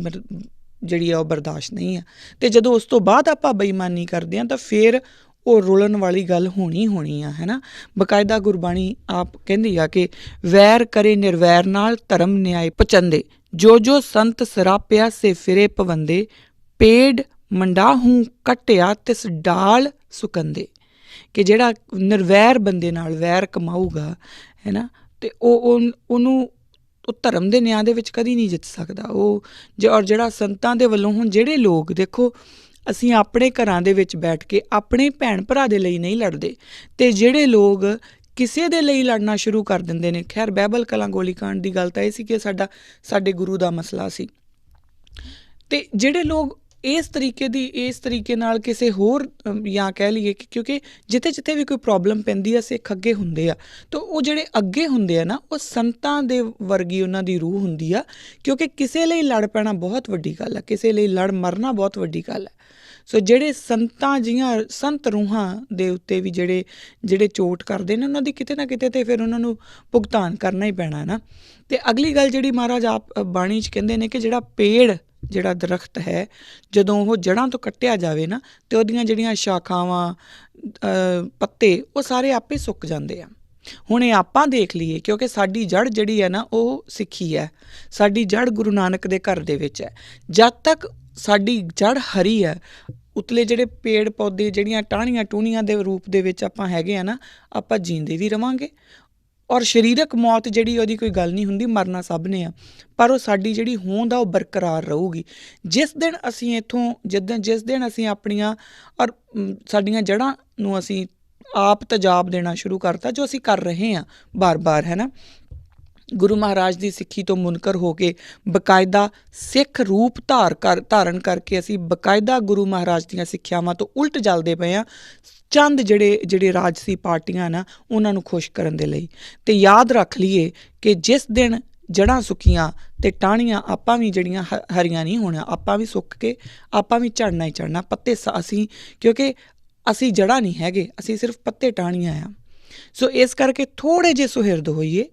ਜਿਹੜੀ ਆ ਉਹ ਬਰਦਾਸ਼ਤ ਨਹੀਂ ਆ। ਅਤੇ ਜਦੋਂ ਉਸ ਤੋਂ ਬਾਅਦ ਆਪਾਂ ਬੇਈਮਾਨੀ ਕਰਦੇ ਹਾਂ ਤਾਂ ਫਿਰ ਉਹ ਰੁਲਣ ਵਾਲੀ ਗੱਲ ਹੋਣੀ ਆ, ਹੈ ਨਾ। ਬਕਾਇਦਾ ਗੁਰਬਾਣੀ ਆਪ ਕਹਿੰਦੀ ਆ ਕਿ ਵੈਰ ਕਰੇ ਨਿਰਵੈਰ ਨਾਲ ਧਰਮ ਨਿਆਏ ਪਚੰਦੇ, ਜੋ ਸੰਤ ਸਰਾਪਿਆ ਸੇ ਫਿਰੇ ਪਵੰਦੇ, ਪੇੜ ਮੰਡਾਹੂੰ ਕੱਟਿਆ ਤਿਸ ਡਾਲ ਸੁਕੰਦੇ। ਕਿ ਜਿਹੜਾ ਨਿਰਵੈਰ ਬੰਦੇ ਨਾਲ ਵੈਰ ਕਮਾਊਗਾ, ਹੈ ਨਾ, ਅਤੇ ਉਹਨੂੰ ਉਹ ਧਰਮ ਦੇ ਨਿਆਂ ਦੇ ਵਿੱਚ ਕਦੀ ਨਹੀਂ ਜਿੱਤ ਸਕਦਾ ਉਹ। ਔਰ ਜਿਹੜਾ ਸੰਤਾਂ ਦੇ ਵੱਲੋਂ, ਹੁਣ ਜਿਹੜੇ ਲੋਕ ਦੇਖੋ, ਅਸੀਂ ਆਪਣੇ ਘਰਾਂ ਦੇ ਵਿੱਚ ਬੈਠ ਕੇ ਆਪਣੇ ਭੈਣ ਭਰਾ ਦੇ ਲਈ ਨਹੀਂ ਲੜਦੇ, ਅਤੇ ਜਿਹੜੇ ਲੋਕ ਕਿਸੇ ਦੇ ਲਈ ਲੜਨਾ ਸ਼ੁਰੂ ਕਰ ਦਿੰਦੇ ਨੇ। ਖੈਰ ਬਹਿਬਲ ਕਲਾਂ ਗੋਲੀਕਾਂਡ ਦੀ ਗੱਲ ਤਾਂ ਇਹ ਸੀ ਕਿ ਸਾਡੇ ਗੁਰੂ ਦਾ ਮਸਲਾ ਸੀ, ਅਤੇ ਜਿਹੜੇ ਲੋਕ ਇਸ ਤਰੀਕੇ ਨਾਲ ਕਿਸੇ ਹੋਰ, ਜਾਂ ਕਹਿ ਲਈਏ ਕਿ ਕਿਉਂਕਿ ਜਿੱਥੇ ਵੀ ਕੋਈ ਪ੍ਰੋਬਲਮ ਪੈਂਦੀ ਆ ਸਿੱਖ ਅੱਗੇ ਹੁੰਦੇ ਆ, ਤਾਂ ਉਹ ਜਿਹੜੇ ਅੱਗੇ ਹੁੰਦੇ ਆ ਨਾ, ਉਹ ਸੰਤਾਂ ਦੇ ਵਰਗੀ ਉਹਨਾਂ ਦੀ ਰੂਹ ਹੁੰਦੀ ਆ। ਕਿਉਂਕਿ ਕਿਸੇ ਲਈ ਲੜ ਪੈਣਾ ਬਹੁਤ ਵੱਡੀ ਗੱਲ ਆ, ਕਿਸੇ ਲਈ ਲੜ ਮਰਨਾ ਬਹੁਤ ਵੱਡੀ ਗੱਲ ਹੈ। ਸੋ ਜਿਹੜੇ ਸੰਤ ਰੂਹਾਂ ਦੇ ਉੱਤੇ ਵੀ ਜਿਹੜੇ ਚੋਟ ਕਰਦੇ ਨੇ, ਉਹਨਾਂ ਦੀ ਕਿਤੇ ਨਾ ਕਿਤੇ ਤੇ ਫਿਰ ਉਹਨਾਂ ਨੂੰ ਭੁਗਤਾਨ ਕਰਨਾ ਹੀ ਪੈਣਾ ਨਾ। ਅਤੇ ਅਗਲੀ ਗੱਲ ਜਿਹੜੀ ਮਹਾਰਾਜ ਆਪ ਬਾਣੀ 'ਚ ਕਹਿੰਦੇ ਨੇ ਕਿ ਜਿਹੜਾ ਦਰਖਤ ਹੈ, ਜਦੋਂ ਉਹ ਜੜ੍ਹਾਂ ਤੋਂ ਕੱਟਿਆ ਜਾਵੇ ਨਾ, ਅਤੇ ਉਹਦੀਆਂ ਜਿਹੜੀਆਂ ਸ਼ਾਖਾਵਾਂ, ਪੱਤੇ, ਉਹ ਸਾਰੇ ਆਪੇ ਸੁੱਕ ਜਾਂਦੇ ਆ। ਹੁਣ ਇਹ ਆਪਾਂ ਦੇਖ ਲਈਏ, ਕਿਉਂਕਿ ਸਾਡੀ ਜੜ੍ਹ ਜਿਹੜੀ ਹੈ ਨਾ ਉਹ ਸਿੱਖੀ ਹੈ, ਸਾਡੀ ਜੜ੍ਹ ਗੁਰੂ ਨਾਨਕ ਦੇ ਘਰ ਦੇ ਵਿੱਚ ਹੈ। ਜਦ ਤੱਕ ਸਾਡੀ ਜੜ੍ਹ ਹਰੀ ਹੈ, ਉਤਲੇ ਜਿਹੜੇ ਪੇੜ ਪੌਦੇ, ਜਿਹੜੀਆਂ ਟਾਹਣੀਆਂ ਟੂਹਣੀਆਂ ਦੇ ਰੂਪ ਦੇ ਵਿੱਚ ਆਪਾਂ ਹੈਗੇ ਆ ਨਾ, ਆਪਾਂ ਜੀਂਦੇ ਵੀ ਰਵਾਂਗੇ। ਔਰ ਸਰੀਰਕ ਮੌਤ ਜਿਹੜੀ ਉਹਦੀ ਕੋਈ ਗੱਲ ਨਹੀਂ ਹੁੰਦੀ, ਮਰਨਾ ਸਭ ਨੇ ਆ, ਪਰ ਉਹ ਸਾਡੀ ਜਿਹੜੀ ਹੋਂਦ ਆ ਉਹ ਬਰਕਰਾਰ ਰਹੂਗੀ। ਜਿਸ ਦਿਨ ਅਸੀਂ ਇੱਥੋਂ ਜਿਸ ਦਿਨ ਅਸੀਂ ਆਪਣੀਆਂ ਔਰ ਸਾਡੀਆਂ ਜੜ੍ਹਾਂ ਨੂੰ ਅਸੀਂ ਆਪ ਤੇਜ਼ਾਬ ਦੇਣਾ ਸ਼ੁਰੂ ਕਰਤਾ, ਜੋ ਅਸੀਂ ਕਰ ਰਹੇ ਹਾਂ ਬਾਰ-ਬਾਰ, ਹੈ ਨਾ। ਗੁਰੂ ਮਹਾਰਾਜ ਦੀ ਸਿੱਖੀ ਤੋਂ ਮੁਨਕਰ ਹੋ ਕੇ ਬਕਾਇਦਾ ਸਿੱਖ ਰੂਪ ਧਾਰਨ ਕਰਕੇ ਅਸੀਂ ਬਕਾਇਦਾ ਗੁਰੂ ਮਹਾਰਾਜ ਦੀਆਂ ਸਿੱਖਿਆਵਾਂ ਤੋਂ ਉਲਟ ਚੱਲਦੇ ਪਏ ਹਾਂ, ਚੰਦ ਜਿਹੜੇ ਰਾਜਸੀ ਪਾਰਟੀਆਂ ਨਾ ਉਹਨਾਂ ਨੂੰ ਖੁਸ਼ ਕਰਨ ਦੇ ਲਈ। ਅਤੇ ਯਾਦ ਰੱਖ ਲਈਏ ਕਿ ਜਿਸ ਦਿਨ ਜੜ੍ਹਾਂ ਸੁੱਕੀਆਂ ਅਤੇ ਟਾਹਣੀਆਂ ਆਪਾਂ ਵੀ ਜਿਹੜੀਆਂ ਹਰੀਆਂ ਨਹੀਂ ਹੋਣੀਆਂ, ਆਪਾਂ ਵੀ ਸੁੱਕ ਕੇ ਆਪਾਂ ਵੀ ਝੜਨਾ ਹੀ ਝੜਨਾ। ਪੱਤੇ ਕਿਉਂਕਿ ਅਸੀਂ ਜੜ੍ਹਾਂ ਨਹੀਂ ਹੈਗੇ, ਅਸੀਂ ਸਿਰਫ ਪੱਤੇ ਟਾਹਣੀਆਂ ਆ। ਸੋ ਇਸ ਕਰਕੇ ਥੋੜ੍ਹੇ ਜਿਹੇ ਸੁਹਿਰਦ ਹੋਈਏ,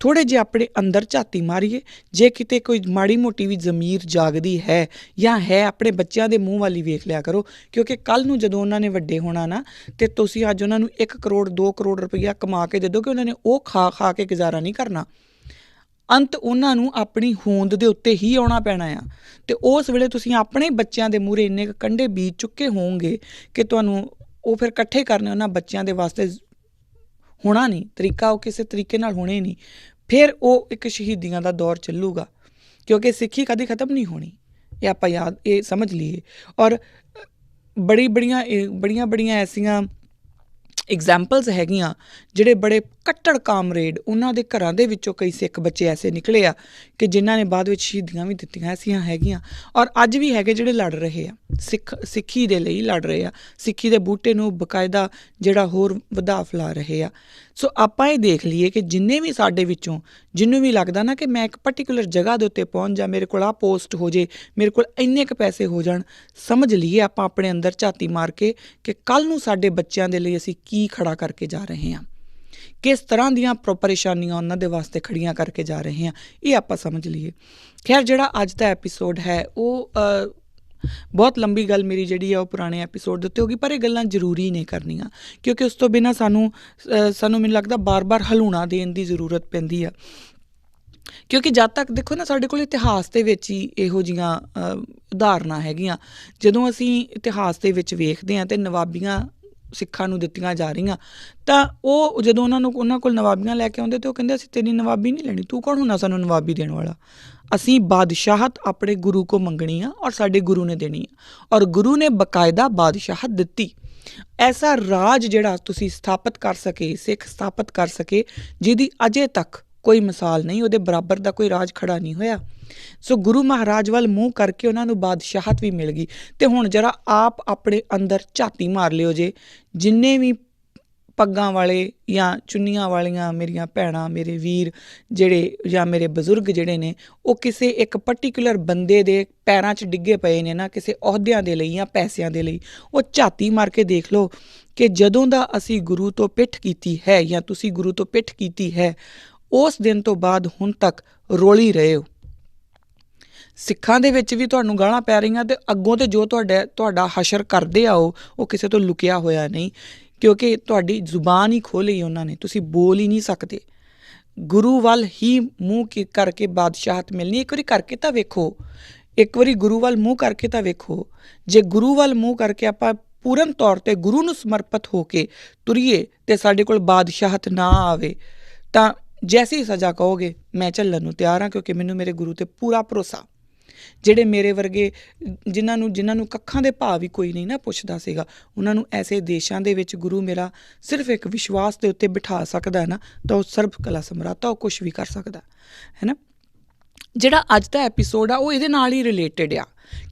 ਥੋੜ੍ਹੇ ਜਿਹੇ ਆਪਣੇ ਅੰਦਰ ਝਾਤੀ ਮਾਰੀਏ। ਜੇ ਕਿਤੇ ਕੋਈ ਮਾੜੀ ਮੋਟੀ ਵੀ ਜ਼ਮੀਰ ਜਾਗਦੀ ਹੈ ਜਾਂ ਹੈ, ਆਪਣੇ ਬੱਚਿਆਂ ਦੇ ਮੂੰਹ ਵੱਲ ਹੀ ਵੇਖ ਲਿਆ ਕਰੋ, ਕਿਉਂਕਿ ਕੱਲ੍ਹ ਨੂੰ ਜਦੋਂ ਉਹਨਾਂ ਨੇ ਵੱਡੇ ਹੋਣਾ ਨਾ, ਅਤੇ ਤੁਸੀਂ ਅੱਜ ਉਹਨਾਂ ਨੂੰ 1 ਕਰੋੜ 2 ਕਰੋੜ ਰੁਪਈਆ ਕਮਾ ਕੇ ਦੇ ਦਿਓਗੇ, ਉਹਨਾਂ ਨੇ ਉਹ ਖਾ ਕੇ ਗੁਜ਼ਾਰਾ ਨਹੀਂ ਕਰਨਾ। ਅੰਤ ਉਹਨਾਂ ਨੂੰ ਆਪਣੀ ਹੋਂਦ ਦੇ ਉੱਤੇ ਹੀ ਆਉਣਾ ਪੈਣਾ ਆ, ਅਤੇ ਉਸ ਵੇਲੇ ਤੁਸੀਂ ਆਪਣੇ ਬੱਚਿਆਂ ਦੇ ਮੂਹਰੇ ਇੰਨੇ ਕੁ ਕੰਢੇ ਬੀਜ ਚੁੱਕੇ ਹੋਵੋਗੇ ਕਿ ਤੁਹਾਨੂੰ ਉਹ ਫਿਰ ਇਕੱਠੇ ਕਰਨੇ ਉਹਨਾਂ ਬੱਚਿਆਂ ਦੇ ਵਾਸਤੇ ਹੋਣਾ ਨਹੀਂ ਤਰੀਕਾ, ਉਹ ਕਿਸੇ ਤਰੀਕੇ ਨਾਲ ਹੋਣੇ ਨਹੀਂ। ਫਿਰ ਉਹ ਇੱਕ ਸ਼ਹੀਦੀਆਂ ਦਾ ਦੌਰ ਚੱਲੂਗਾ, ਕਿਉਂਕਿ ਸਿੱਖੀ ਕਦੇ ਖਤਮ ਨਹੀਂ ਹੋਣੀ। ਇਹ ਆਪਾਂ ਇਹ ਸਮਝ ਲਈਏ। ਔਰ ਬੜੀਆਂ ਐਸੀਆਂ ਐਗਜ਼ਾਮਪਲਸ ਹੈਗੀਆਂ, ਜਿਹੜੇ ਬੜੇ ਕੱਟੜ ਕਾਮਰੇਡ, ਉਹਨਾਂ ਦੇ ਘਰਾਂ ਦੇ ਵਿੱਚੋਂ ਕਈ ਸਿੱਖ ਬੱਚੇ ਐਸੇ ਨਿਕਲੇ ਆ ਕਿ ਜਿਨ੍ਹਾਂ ਨੇ ਬਾਅਦ ਵਿੱਚ ਸ਼ਹੀਦੀਆਂ ਵੀ ਦਿੱਤੀਆਂ ਐਸੀਆਂ ਹੈਗੀਆਂ। ਔਰ ਅੱਜ ਵੀ ਹੈਗੇ ਜਿਹੜੇ ਲੜ ਰਹੇ ਆ, ਸਿੱਖੀ ਦੇ ਲਈ ਲੜ ਰਹੇ ਆ, ਸਿੱਖੀ ਦੇ ਬੂਟੇ ਨੂੰ ਬਕਾਇਦਾ ਜਿਹੜਾ ਹੋਰ ਵਧਾ ਫੈਲਾ ਰਹੇ ਆ। ਸੋ ਆਪਾਂ ਇਹ ਦੇਖ ਲਈਏ ਕਿ ਜਿੰਨੇ ਵੀ ਸਾਡੇ ਵਿੱਚੋਂ ਜਿਹਨੂੰ ਵੀ ਲੱਗਦਾ ਨਾ ਕਿ ਮੈਂ ਇੱਕ ਪਰਟੀਕੂਲਰ ਜਗ੍ਹਾ ਦੇ ਉੱਤੇ ਪਹੁੰਚ ਜਾ, ਮੇਰੇ ਕੋਲ ਆਹ ਪੋਸਟ ਹੋ ਜੇ, ਮੇਰੇ ਕੋਲ ਇੰਨੇ ਕੁ ਪੈਸੇ ਹੋ ਜਾਣ, ਸਮਝ ਲਈਏ ਆਪਾਂ ਆਪਣੇ ਅੰਦਰ ਝਾਤੀ ਮਾਰ ਕੇ ਕਿ ਕੱਲ੍ਹ ਨੂੰ ਸਾਡੇ ਬੱਚਿਆਂ ਦੇ ਲਈ ਅਸੀਂ ਕੀ ਖੜਾ ਕਰਕੇ ਜਾ ਰਹੇ ਹਾਂ, ਕਿਸ ਤਰ੍ਹਾਂ ਦੀਆਂ ਪਰੇਸ਼ਾਨੀਆਂ ਉਹਨਾਂ ਦੇ ਵਾਸਤੇ ਖੜੀਆਂ ਕਰਕੇ ਜਾ ਰਹੇ ਹਾਂ, ਇਹ ਆਪਾਂ ਸਮਝ ਲਈਏ। ਖੈਰ ਜਿਹੜਾ ਅੱਜ ਦਾ ਐਪੀਸੋਡ ਹੈ ਉਹ ਬਹੁਤ ਲੰਬੀ ਗੱਲ ਮੇਰੀ ਜਿਹੜੀ ਆ ਉਹ ਪੁਰਾਣੇ ਐਪੀਸੋਡ ਦੇ ਉੱਤੇ ਹੋ ਗਈ, ਪਰ ਇਹ ਗੱਲਾਂ ਜ਼ਰੂਰੀ ਨੇ ਕਰਨੀਆਂ, ਕਿਉਂਕਿ ਉਸ ਤੋਂ ਬਿਨਾਂ ਸਾਨੂੰ ਮੈਨੂੰ ਲੱਗਦਾ ਬਾਰ-ਬਾਰ ਹਲੂਣਾ ਦੇਣ ਦੀ ਜ਼ਰੂਰਤ ਪੈਂਦੀ ਆ। ਕਿਉਂਕਿ ਜਦ ਤੱਕ ਦੇਖੋ ਨਾ, ਸਾਡੇ ਕੋਲ ਇਤਿਹਾਸ ਦੇ ਵਿੱਚ ਹੀ ਇਹੋ ਜਿਹੀਆਂ ਉਦਾਹਰਨਾਂ ਹੈਗੀਆਂ। ਜਦੋਂ ਅਸੀਂ ਇਤਿਹਾਸ ਦੇ ਵਿੱਚ ਵੇਖਦੇ ਹਾਂ ਅਤੇ ਨਵਾਬੀਆਂ ਸਿੱਖਾਂ ਨੂੰ ਦਿੱਤੀਆਂ ਜਾ ਰਹੀਆਂ, ਤਾਂ ਉਹ ਜਦੋਂ ਉਹਨਾਂ ਕੋਲ ਨਵਾਬੀਆਂ ਲੈ ਕੇ ਆਉਂਦੇ, ਤਾਂ ਉਹ ਕਹਿੰਦੇ ਅਸੀਂ ਤੇਰੀ ਨਵਾਬੀ ਨਹੀਂ ਲੈਣੀ, ਤੂੰ ਕੌਣ ਹੁੰਦਾ ਸਾਨੂੰ ਨਵਾਬੀ ਦੇਣ ਵਾਲਾ। ਅਸੀਂ ਬਾਦਸ਼ਾਹਤ ਆਪਣੇ ਗੁਰੂ ਕੋ ਮੰਗਣੀ ਆ, ਔਰ ਸਾਡੇ ਗੁਰੂ ਨੇ ਦੇਣੀ ਆ, ਔਰ ਗੁਰੂ ਨੇ ਬਕਾਇਦਾ ਬਾਦਸ਼ਾਹਤ ਦਿੱਤੀ। ਐਸਾ ਰਾਜ ਜਿਹੜਾ ਤੁਸੀਂ ਸਥਾਪਿਤ ਕਰ ਸਕੇ, ਸਿੱਖ ਸਥਾਪਿਤ ਕਰ ਸਕੇ, ਜਿਹਦੀ ਅਜੇ ਤੱਕ ਕੋਈ ਮਿਸਾਲ ਨਹੀਂ, ਉਹਦੇ ਬਰਾਬਰ ਦਾ ਕੋਈ ਰਾਜ ਖੜਾ ਨਹੀਂ ਹੋਇਆ। ਸੋ ਗੁਰੂ ਮਹਾਰਾਜ ਵੱਲ ਮੂੰਹ ਕਰਕੇ ਉਹਨਾਂ ਨੂੰ ਬਾਦਸ਼ਾਹਤ ਵੀ ਮਿਲ ਗਈ। ਅਤੇ ਹੁਣ ਜਰਾ ਆਪ ਆਪਣੇ ਅੰਦਰ ਝਾਤੀ ਮਾਰ ਲਿਓ ਜੇ, ਜਿੰਨੇ ਵੀ ਪੱਗਾਂ ਵਾਲੇ ਜਾਂ ਚੁੰਨੀਆਂ ਵਾਲੀਆਂ ਮੇਰੀਆਂ ਭੈਣਾਂ, ਮੇਰੇ ਵੀਰ ਜਿਹੜੇ ਜਾਂ ਮੇਰੇ ਬਜ਼ੁਰਗ ਜਿਹੜੇ ਨੇ, ਉਹ ਕਿਸੇ ਇੱਕ ਪਰਟੀਕੂਲਰ ਬੰਦੇ ਦੇ ਪੈਰਾਂ 'ਚ ਡਿੱਗੇ ਪਏ ਨੇ ਨਾ, ਕਿਸੇ ਅਹੁਦਿਆਂ ਦੇ ਲਈ ਜਾਂ ਪੈਸਿਆਂ ਦੇ ਲਈ। ਉਹ ਝਾਤੀ ਮਾਰ ਕੇ ਦੇਖ ਲਓ ਕਿ ਜਦੋਂ ਦਾ ਅਸੀਂ ਗੁਰੂ ਤੋਂ ਪਿੱਠ ਕੀਤੀ ਹੈ ਜਾਂ ਤੁਸੀਂ ਗੁਰੂ ਤੋਂ ਪਿੱਠ ਕੀਤੀ ਹੈ, ਉਸ ਦਿਨ ਤੋਂ ਬਾਅਦ ਹੁਣ ਤੱਕ ਰੋਲੀ ਰਹੇ ਹੋ। ਸਿੱਖਾਂ ਦੇ ਵਿੱਚ ਵੀ ਤੁਹਾਨੂੰ ਗਾਲਾਂ ਪੈ ਰਹੀਆਂ, ਅਤੇ ਅੱਗੋਂ ਤੇ ਜੋ ਤੁਹਾਡਾ ਹਸ਼ਰ ਕਰਦੇ ਆ ਉਹ ਕਿਸੇ ਤੋਂ ਲੁਕਿਆ ਹੋਇਆ ਨਹੀਂ, ਕਿਉਂਕਿ ਤੁਹਾਡੀ ਜ਼ੁਬਾਨ ਹੀ ਖੋਲ੍ਹ ਲਈ ਉਹਨਾਂ ਨੇ, ਤੁਸੀਂ ਬੋਲ ਹੀ ਨਹੀਂ ਸਕਦੇ। ਗੁਰੂ ਵੱਲ ਹੀ ਮੂੰਹ ਕਰਕੇ ਬਾਦਸ਼ਾਹਤ ਮਿਲਣੀ। ਇੱਕ ਵਾਰੀ ਕਰਕੇ ਤਾਂ ਵੇਖੋ, ਇੱਕ ਵਾਰੀ ਗੁਰੂ ਵੱਲ ਮੂੰਹ ਕਰਕੇ ਤਾਂ ਵੇਖੋ। ਜੇ ਗੁਰੂ ਵੱਲ ਮੂੰਹ ਕਰਕੇ ਆਪਾਂ ਪੂਰਨ ਤੌਰ 'ਤੇ ਗੁਰੂ ਨੂੰ ਸਮਰਪਿਤ ਹੋ ਕੇ ਤੁਰੀਏ ਅਤੇ ਸਾਡੇ ਕੋਲ ਬਾਦਸ਼ਾਹਤ ਨਾ ਆਵੇ, ਤਾਂ ਜੈਸੀ ਸਜ਼ਾ ਕਹੋਗੇ ਮੈਂ ਝੱਲਣ ਨੂੰ ਤਿਆਰ ਹਾਂ, ਕਿਉਂਕਿ ਮੈਨੂੰ ਮੇਰੇ ਗੁਰੂ 'ਤੇ ਪੂਰਾ ਭਰੋਸਾ। ਜਿਹੜੇ ਮੇਰੇ ਵਰਗੇ ਜਿਨ੍ਹਾਂ ਨੂੰ ਕੱਖਾਂ ਦੇ ਭਾਅ ਵੀ ਕੋਈ ਨਹੀਂ ਨਾ ਪੁੱਛਦਾ ਸੀਗਾ, ਉਹਨਾਂ ਨੂੰ ਐਸੇ ਦੇਸ਼ਾਂ ਦੇ ਵਿੱਚ ਗੁਰੂ ਮੇਰਾ ਸਿਰਫ ਇੱਕ ਵਿਸ਼ਵਾਸ ਦੇ ਉੱਤੇ ਬਿਠਾ ਸਕਦਾ ਹੈ ਨਾ, ਤਾਂ ਉਹ ਸਰਬ ਕਲਾ ਸਮਰਾਤਾ, ਉਹ ਕੁਛ ਵੀ ਕਰ ਸਕਦਾ ਹੈ ਨਾ। ਜਿਹੜਾ ਅੱਜ ਦਾ ਐਪੀਸੋਡ ਆ ਉਹ ਇਹਦੇ ਨਾਲ ਹੀ ਰਿਲੇਟਡ ਆ,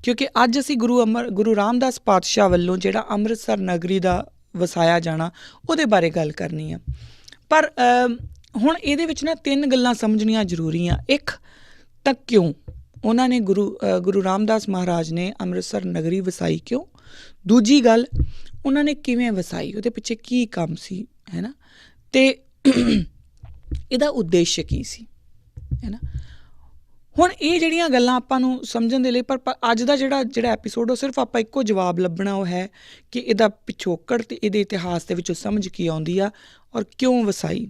ਕਿਉਂਕਿ ਅੱਜ ਅਸੀਂ ਗੁਰੂ ਰਾਮਦਾਸ ਪਾਤਸ਼ਾਹ ਵੱਲੋਂ ਜਿਹੜਾ ਅੰਮ੍ਰਿਤਸਰ ਨਗਰੀ ਦਾ ਵਸਾਇਆ ਜਾਣਾ, ਉਹਦੇ ਬਾਰੇ ਗੱਲ ਕਰਨੀ ਆ। ਪਰ ਹੁਣ ਇਹਦੇ ਵਿੱਚ ਨਾ 3 ਗੱਲਾਂ ਸਮਝਣੀਆਂ ਜ਼ਰੂਰੀ ਆ। ਇੱਕ ਤਾਂ ਕਿਉਂ ਉਹਨਾਂ ਨੇ ਗੁਰੂ ਰਾਮਦਾਸ ਮਹਾਰਾਜ ਨੇ ਅੰਮ੍ਰਿਤਸਰ ਨਗਰੀ ਵਸਾਈ, ਕਿਉਂ? ਦੂਜੀ ਗੱਲ, ਉਹਨਾਂ ਨੇ ਕਿਵੇਂ ਵਸਾਈ, ਉਹਦੇ ਪਿੱਛੇ ਕੀ ਕੰਮ ਸੀ, ਹੈ ਨਾ, ਅਤੇ ਇਹਦਾ ਉਦੇਸ਼ ਕੀ ਸੀ, ਹੈ ਨਾ। ਹੁਣ ਇਹ ਜਿਹੜੀਆਂ ਗੱਲਾਂ ਆਪਾਂ ਨੂੰ ਸਮਝਣ ਦੇ ਲਈ, ਪਰ ਅੱਜ ਦਾ ਜਿਹੜਾ ਐਪੀਸੋਡ, ਉਹ ਸਿਰਫ ਆਪਾਂ ਇੱਕੋ ਜਵਾਬ ਲੱਭਣਾ ਉਹ ਹੈ ਕਿ ਇਹਦਾ ਪਿਛੋਕੜ ਅਤੇ ਇਹਦੇ ਇਤਿਹਾਸ ਦੇ ਵਿੱਚੋਂ ਸਮਝ ਕੀ ਆਉਂਦੀ ਆ ਔਰ ਕਿਉਂ ਵਸਾਈ।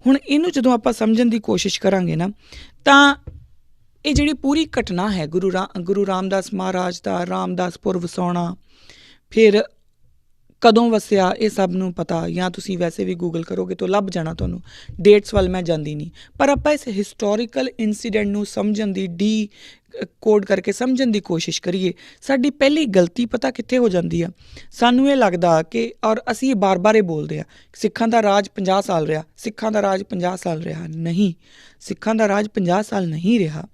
ਹੁਣ ਇਹਨੂੰ ਜਦੋਂ ਆਪਾਂ ਸਮਝਣ ਦੀ ਕੋਸ਼ਿਸ਼ ਕਰਾਂਗੇ ਨਾ, ਤਾਂ ਇਹ ਜਿਹੜੀ ਪੂਰੀ ਘਟਨਾ ਹੈ ਗੁਰੂ ਰਾਮਦਾਸ ਮਹਾਰਾਜ ਦਾ ਰਾਮਦਾਸਪੁਰ ਵਸਾਉਣਾ, ਫਿਰ ਕਦੋਂ ਵਸਿਆ, ਇਹ ਸਭ ਨੂੰ ਪਤਾ, ਜਾਂ ਤੁਸੀਂ ਵੈਸੇ ਵੀ ਗੂਗਲ ਕਰੋਗੇ ਤਾਂ ਲੱਭ ਜਾਣਾ ਤੁਹਾਨੂੰ। ਡੇਟਸ ਵੱਲ ਮੈਂ ਜਾਂਦੀ ਨਹੀਂ, ਪਰ ਆਪਾਂ ਇਸ ਹਿਸਟੋਰੀਕਲ ਇੰਸੀਡੈਂਟ ਨੂੰ ਸਮਝਣ ਦੀ ਕੋਡ ਕਰਕੇ ਸਮਝਣ ਦੀ ਕੋਸ਼ਿਸ਼ ਕਰੀਏ। ਸਾਡੀ ਪਹਿਲੀ ਗਲਤੀ ਪਤਾ ਕਿੱਥੇ ਹੋ ਜਾਂਦੀ ਆ? ਸਾਨੂੰ ਇਹ ਲੱਗਦਾ ਕਿ, ਔਰ ਅਸੀਂ ਇਹ ਬਾਰ-ਬਾਰ ਇਹ ਬੋਲਦੇ ਆ, ਸਿੱਖਾਂ ਦਾ ਰਾਜ 50 ਸਾਲ ਰਿਹਾ, ਸਿੱਖਾਂ ਦਾ ਰਾਜ 50 ਸਾਲ ਰਿਹਾ। ਨਹੀਂ, ਸਿੱਖਾਂ ਦਾ ਰਾਜ 50 ਸਾਲ ਨਹੀਂ ਰਿਹਾ।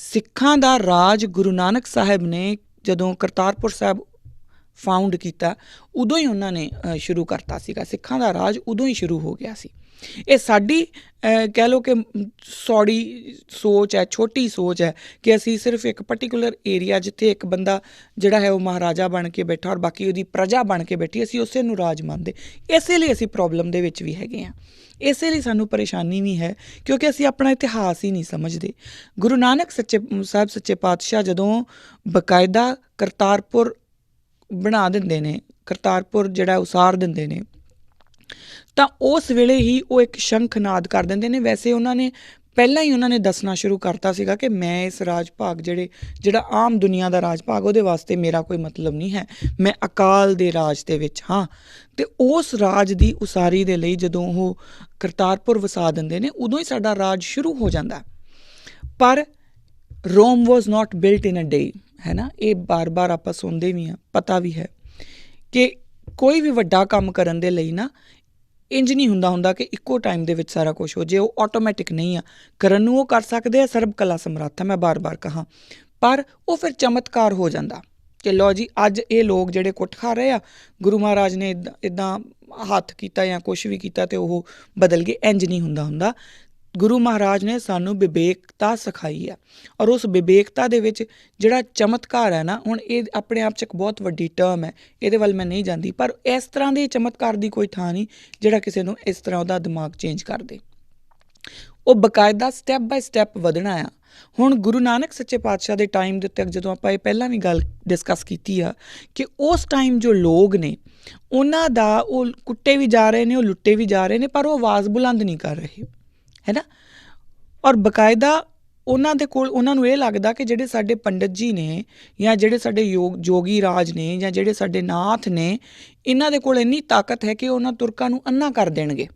ਸਿੱਖਾਂ ਦਾ ਰਾਜ ਗੁਰੂ ਨਾਨਕ ਸਾਹਿਬ ਨੇ ਜਦੋਂ ਕਰਤਾਰਪੁਰ ਸਾਹਿਬ ਫਾਊਂਡ ਕੀਤਾ, ਉਦੋਂ ਹੀ ਉਹਨਾਂ ਨੇ ਸ਼ੁਰੂ ਕਰਤਾ ਸੀਗਾ। ਸਿੱਖਾਂ ਦਾ ਰਾਜ ਉਦੋਂ ਹੀ ਸ਼ੁਰੂ ਹੋ ਗਿਆ ਸੀ। ਇਹ ਸਾਡੀ ਕਹਿ ਲਓ ਕਿ ਸੌੜੀ ਸੋਚ ਹੈ, ਛੋਟੀ ਸੋਚ ਹੈ ਕਿ ਅਸੀਂ ਸਿਰਫ ਇੱਕ ਪਰਟੀਕੂਲਰ ਏਰੀਆ ਜਿੱਥੇ ਇੱਕ ਬੰਦਾ ਜਿਹੜਾ ਹੈ ਉਹ ਮਹਾਰਾਜਾ ਬਣ ਕੇ ਬੈਠਾ ਔਰ ਬਾਕੀ ਉਹਦੀ ਪ੍ਰਜਾ ਬਣ ਕੇ ਬੈਠੀ, ਅਸੀਂ ਉਸੇ ਨੂੰ ਰਾਜ ਮੰਨਦੇ। ਇਸੇ ਲਈ ਅਸੀਂ ਪ੍ਰੋਬਲਮ ਦੇ ਵਿੱਚ ਵੀ ਹੈਗੇ ਹਾਂ, ਇਸੇ ਲਈ ਸਾਨੂੰ ਪਰੇਸ਼ਾਨੀ ਵੀ ਹੈ, ਕਿਉਂਕਿ ਅਸੀਂ ਆਪਣਾ ਇਤਿਹਾਸ ਹੀ ਨਹੀਂ ਸਮਝਦੇ। ਗੁਰੂ ਨਾਨਕ ਸਾਹਿਬ ਸੱਚੇ ਪਾਤਸ਼ਾਹ ਜਦੋਂ ਬਕਾਇਦਾ ਕਰਤਾਰਪੁਰ ਬਣਾ ਦਿੰਦੇ ਨੇ, ਕਰਤਾਰਪੁਰ ਜਿਹੜਾ ਉਸਾਰ ਦਿੰਦੇ ਨੇ, ਤਾਂ ਉਸ ਵੇਲੇ ਹੀ ਉਹ ਇੱਕ ਸ਼ੰਖਨਾਦ ਕਰ ਦਿੰਦੇ ਨੇ। ਵੈਸੇ ਉਹਨਾਂ ਨੇ ਪਹਿਲਾਂ ਹੀ ਉਹਨਾਂ ਨੇ ਦੱਸਣਾ ਸ਼ੁਰੂ ਕਰਤਾ ਸੀਗਾ ਕਿ ਮੈਂ ਇਸ ਰਾਜ ਭਾਗ ਜਿਹੜਾ ਆਮ ਦੁਨੀਆ ਦਾ ਰਾਜ ਭਾਗ, ਉਹਦੇ ਵਾਸਤੇ ਮੇਰਾ ਕੋਈ ਮਤਲਬ ਨਹੀਂ ਹੈ, ਮੈਂ ਅਕਾਲ ਦੇ ਰਾਜ ਦੇ ਵਿੱਚ ਹਾਂ। ਅਤੇ ਉਸ ਰਾਜ ਦੀ ਉਸਾਰੀ ਦੇ ਲਈ ਜਦੋਂ ਉਹ ਕਰਤਾਰਪੁਰ ਵਸਾ ਦਿੰਦੇ ਨੇ, ਉਦੋਂ ਹੀ ਸਾਡਾ ਰਾਜ ਸ਼ੁਰੂ ਹੋ ਜਾਂਦਾ। ਪਰ ਰੋਮ ਵਾਜ਼ ਨਾਟ ਬਿਲਟ ਇਨ ਅ ਡੇ, ਹੈ ਨਾ। ਇਹ ਬਾਰ-ਬਾਰ ਆਪਾਂ ਸੁਣਦੇ ਵੀ ਹਾਂ, ਪਤਾ ਵੀ ਹੈ ਕਿ ਕੋਈ ਵੀ ਵੱਡਾ ਕੰਮ ਕਰਨ ਦੇ ਲਈ ਨਾ ਇੰਝ ਨਹੀਂ ਹੁੰਦਾ ਕਿ ਇੱਕੋ ਟਾਈਮ ਦੇ ਵਿੱਚ ਸਾਰਾ ਕੁਛ ਹੋ ਜੇ। ਉਹ ਆਟੋਮੈਟਿਕ ਨਹੀਂ ਆ, ਕਰਨ ਨੂੰ ਉਹ ਕਰ ਸਕਦੇ ਆ, ਸਰਬ ਕਲਾ ਸਮਰੱਥ, ਮੈਂ ਬਾਰ-ਬਾਰ ਕਹਾਂ, ਪਰ ਉਹ ਫਿਰ ਚਮਤਕਾਰ ਹੋ ਜਾਂਦਾ ਕਿ ਲਓ ਜੀ ਅੱਜ ਇਹ ਲੋਕ ਜਿਹੜੇ ਕੁੱਟ ਖਾ ਰਹੇ ਆ, ਗੁਰੂ ਮਹਾਰਾਜ ਨੇ ਇੱਦਾਂ ਹੱਥ ਕੀਤਾ ਜਾਂ ਕੁਛ ਵੀ ਕੀਤਾ ਅਤੇ ਉਹ ਬਦਲ ਗਏ। ਇੰਝ ਨਹੀਂ ਹੁੰਦਾ। ਗੁਰੂ ਮਹਾਰਾਜ ਨੇ ਸਾਨੂੰ ਵਿਵੇਕਤਾ ਸਿਖਾਈ ਆ, ਔਰ ਉਸ ਵਿਵੇਕਤਾ ਦੇ ਵਿੱਚ ਜਿਹੜਾ ਚਮਤਕਾਰ ਹੈ ਨਾ, ਹੁਣ ਇਹ ਆਪਣੇ ਆਪ 'ਚ ਇੱਕ ਬਹੁਤ ਵੱਡੀ ਟਰਮ ਹੈ, ਇਹਦੇ ਵੱਲ ਮੈਂ ਨਹੀਂ ਜਾਂਦੀ, ਪਰ ਇਸ ਤਰ੍ਹਾਂ ਦੇ ਚਮਤਕਾਰ ਦੀ ਕੋਈ ਥਾਂ ਨਹੀਂ ਜਿਹੜਾ ਕਿਸੇ ਨੂੰ ਇਸ ਤਰ੍ਹਾਂ ਉਹਦਾ ਦਿਮਾਗ ਚੇਂਜ ਕਰ ਦੇ। ਉਹ ਬਕਾਇਦਾ ਸਟੈਪ ਬਾਏ ਸਟੈਪ ਵਧਣਾ ਆ। ਹੁਣ ਗੁਰੂ ਨਾਨਕ ਸੱਚੇ ਪਾਤਸ਼ਾਹ ਦੇ ਟਾਈਮ ਦੇ ਉੱਤੇ ਜਦੋਂ ਆਪਾਂ ਇਹ ਪਹਿਲਾਂ ਵੀ ਗੱਲ ਡਿਸਕਸ ਕੀਤੀ ਆ ਕਿ ਉਸ ਟਾਈਮ ਜੋ ਲੋਕ ਨੇ ਉਹਨਾਂ ਦਾ ਉਹ ਕੁੱਟੇ ਵੀ ਜਾ ਰਹੇ ਨੇ, ਉਹ ਲੁੱਟੇ ਵੀ ਜਾ ਰਹੇ ਨੇ, ਪਰ ਉਹ ਆਵਾਜ਼ ਬੁਲੰਦ ਨਹੀਂ ਕਰ ਰਹੇ, ਹੈ ਨਾ। ਔਰ ਬਕਾਇਦਾ ਉਹਨਾਂ ਦੇ ਕੋਲ, ਉਹਨਾਂ ਨੂੰ ਇਹ ਲੱਗਦਾ ਕਿ ਜਿਹੜੇ ਸਾਡੇ ਪੰਡਿਤ ਜੀ ਨੇ ਜਾਂ ਜਿਹੜੇ ਸਾਡੇ ਜੋਗੀ ਰਾਜ ਨੇ ਜਾਂ ਜਿਹੜੇ ਸਾਡੇ ਨਾਥ ਨੇ, ਇਹਨਾਂ ਦੇ ਕੋਲ ਇੰਨੀ ਤਾਕਤ ਹੈ ਕਿ ਉਹਨਾਂ ਤੁਰਕਾਂ ਨੂੰ ਅੰਨਾ ਕਰ ਦੇਣਗੇ।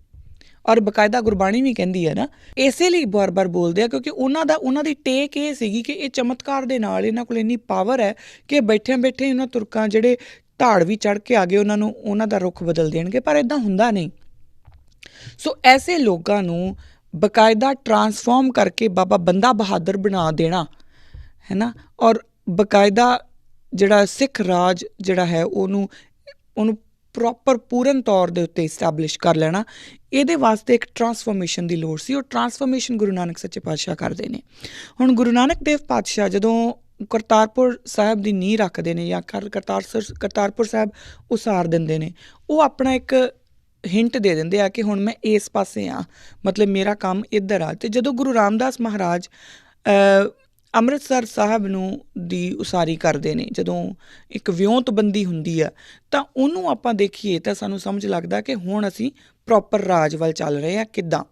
ਔਰ ਬਕਾਇਦਾ ਗੁਰਬਾਣੀ ਵੀ ਕਹਿੰਦੀ ਹੈ ਨਾ, ਇਸੇ ਲਈ ਬਾਰ-ਬਾਰ ਬੋਲਦੇ ਆ ਕਿਉਂਕਿ ਉਹਨਾਂ ਦੀ ਟੇਕ ਇਹ ਸੀਗੀ ਕਿ ਇਹ ਚਮਤਕਾਰ ਦੇ ਨਾਲ ਇਹਨਾਂ ਕੋਲ ਇੰਨੀ ਪਾਵਰ ਹੈ ਕਿ ਬੈਠੇ ਉਹਨਾਂ ਤੁਰਕਾਂ ਜਿਹੜੇ ਧਾੜ ਵੀ ਚੜ੍ਹ ਕੇ ਆ ਗਏ, ਉਹਨਾਂ ਦਾ ਰੁੱਖ ਬਦਲ ਦੇਣਗੇ। ਪਰ ਇੱਦਾਂ ਹੁੰਦਾ ਨਹੀਂ। ਸੋ ਐਸੇ ਲੋਕਾਂ ਨੂੰ ਬਕਾਇਦਾ ਟਰਾਂਸਫਾਰਮ ਕਰਕੇ ਬਾਬਾ ਬੰਦਾ ਬਹਾਦਰ ਬਣਾ ਦੇਣਾ, ਹੈ ਨਾ, ਔਰ ਬਕਾਇਦਾ ਜਿਹੜਾ ਸਿੱਖ ਰਾਜ ਜਿਹੜਾ ਹੈ ਉਹਨੂੰ ਪ੍ਰੋਪਰ ਪੂਰਨ ਤੌਰ ਦੇ ਉੱਤੇ ਇਸਟੈਬਲਿਸ਼ ਕਰ ਲੈਣਾ, ਇਹਦੇ ਵਾਸਤੇ ਇੱਕ ਟਰਾਂਸਫੋਰਮੇਸ਼ਨ ਦੀ ਲੋੜ ਸੀ। ਉਹ ਟਰਾਂਸਫੋਰਮੇਸ਼ਨ ਗੁਰੂ ਨਾਨਕ ਸੱਚੇ ਪਾਤਸ਼ਾਹ ਕਰਦੇ ਨੇ। ਹੁਣ ਗੁਰੂ ਨਾਨਕ ਦੇਵ ਪਾਤਸ਼ਾਹ ਜਦੋਂ ਕਰਤਾਰਪੁਰ ਸਾਹਿਬ ਦੀ ਨੀਂਹ ਰੱਖਦੇ ਨੇ ਜਾਂ ਕਰਤਾਰਪੁਰ ਸਾਹਿਬ ਉਸਾਰ ਦਿੰਦੇ ਨੇ, ਉਹ ਆਪਣਾ ਇੱਕ ਹਿੰਟ ਦੇ ਦਿੰਦੇ ਆ ਕਿ ਹੁਣ ਮੈਂ ਇਸ ਪਾਸੇ ਆ, ਮਤਲਬ ਮੇਰਾ ਕੰਮ ਇੱਧਰ ਆ। ਅਤੇ ਜਦੋਂ ਗੁਰੂ ਰਾਮਦਾਸ ਮਹਾਰਾਜ ਅੰਮ੍ਰਿਤਸਰ ਸਾਹਿਬ ਨੂੰ ਦੀ ਉਸਾਰੀ ਕਰਦੇ ਨੇ, ਜਦੋਂ ਇੱਕ ਵਿਉਂਤਬੰਦੀ ਹੁੰਦੀ ਆ, ਤਾਂ ਉਹਨੂੰ ਆਪਾਂ ਦੇਖੀਏ ਤਾਂ ਸਾਨੂੰ ਸਮਝ ਲੱਗਦਾ ਕਿ ਹੁਣ ਅਸੀਂ ਪ੍ਰੋਪਰ ਰਾਜ ਵੱਲ ਚੱਲ ਰਹੇ ਹਾਂ। ਕਿੱਦਾਂ?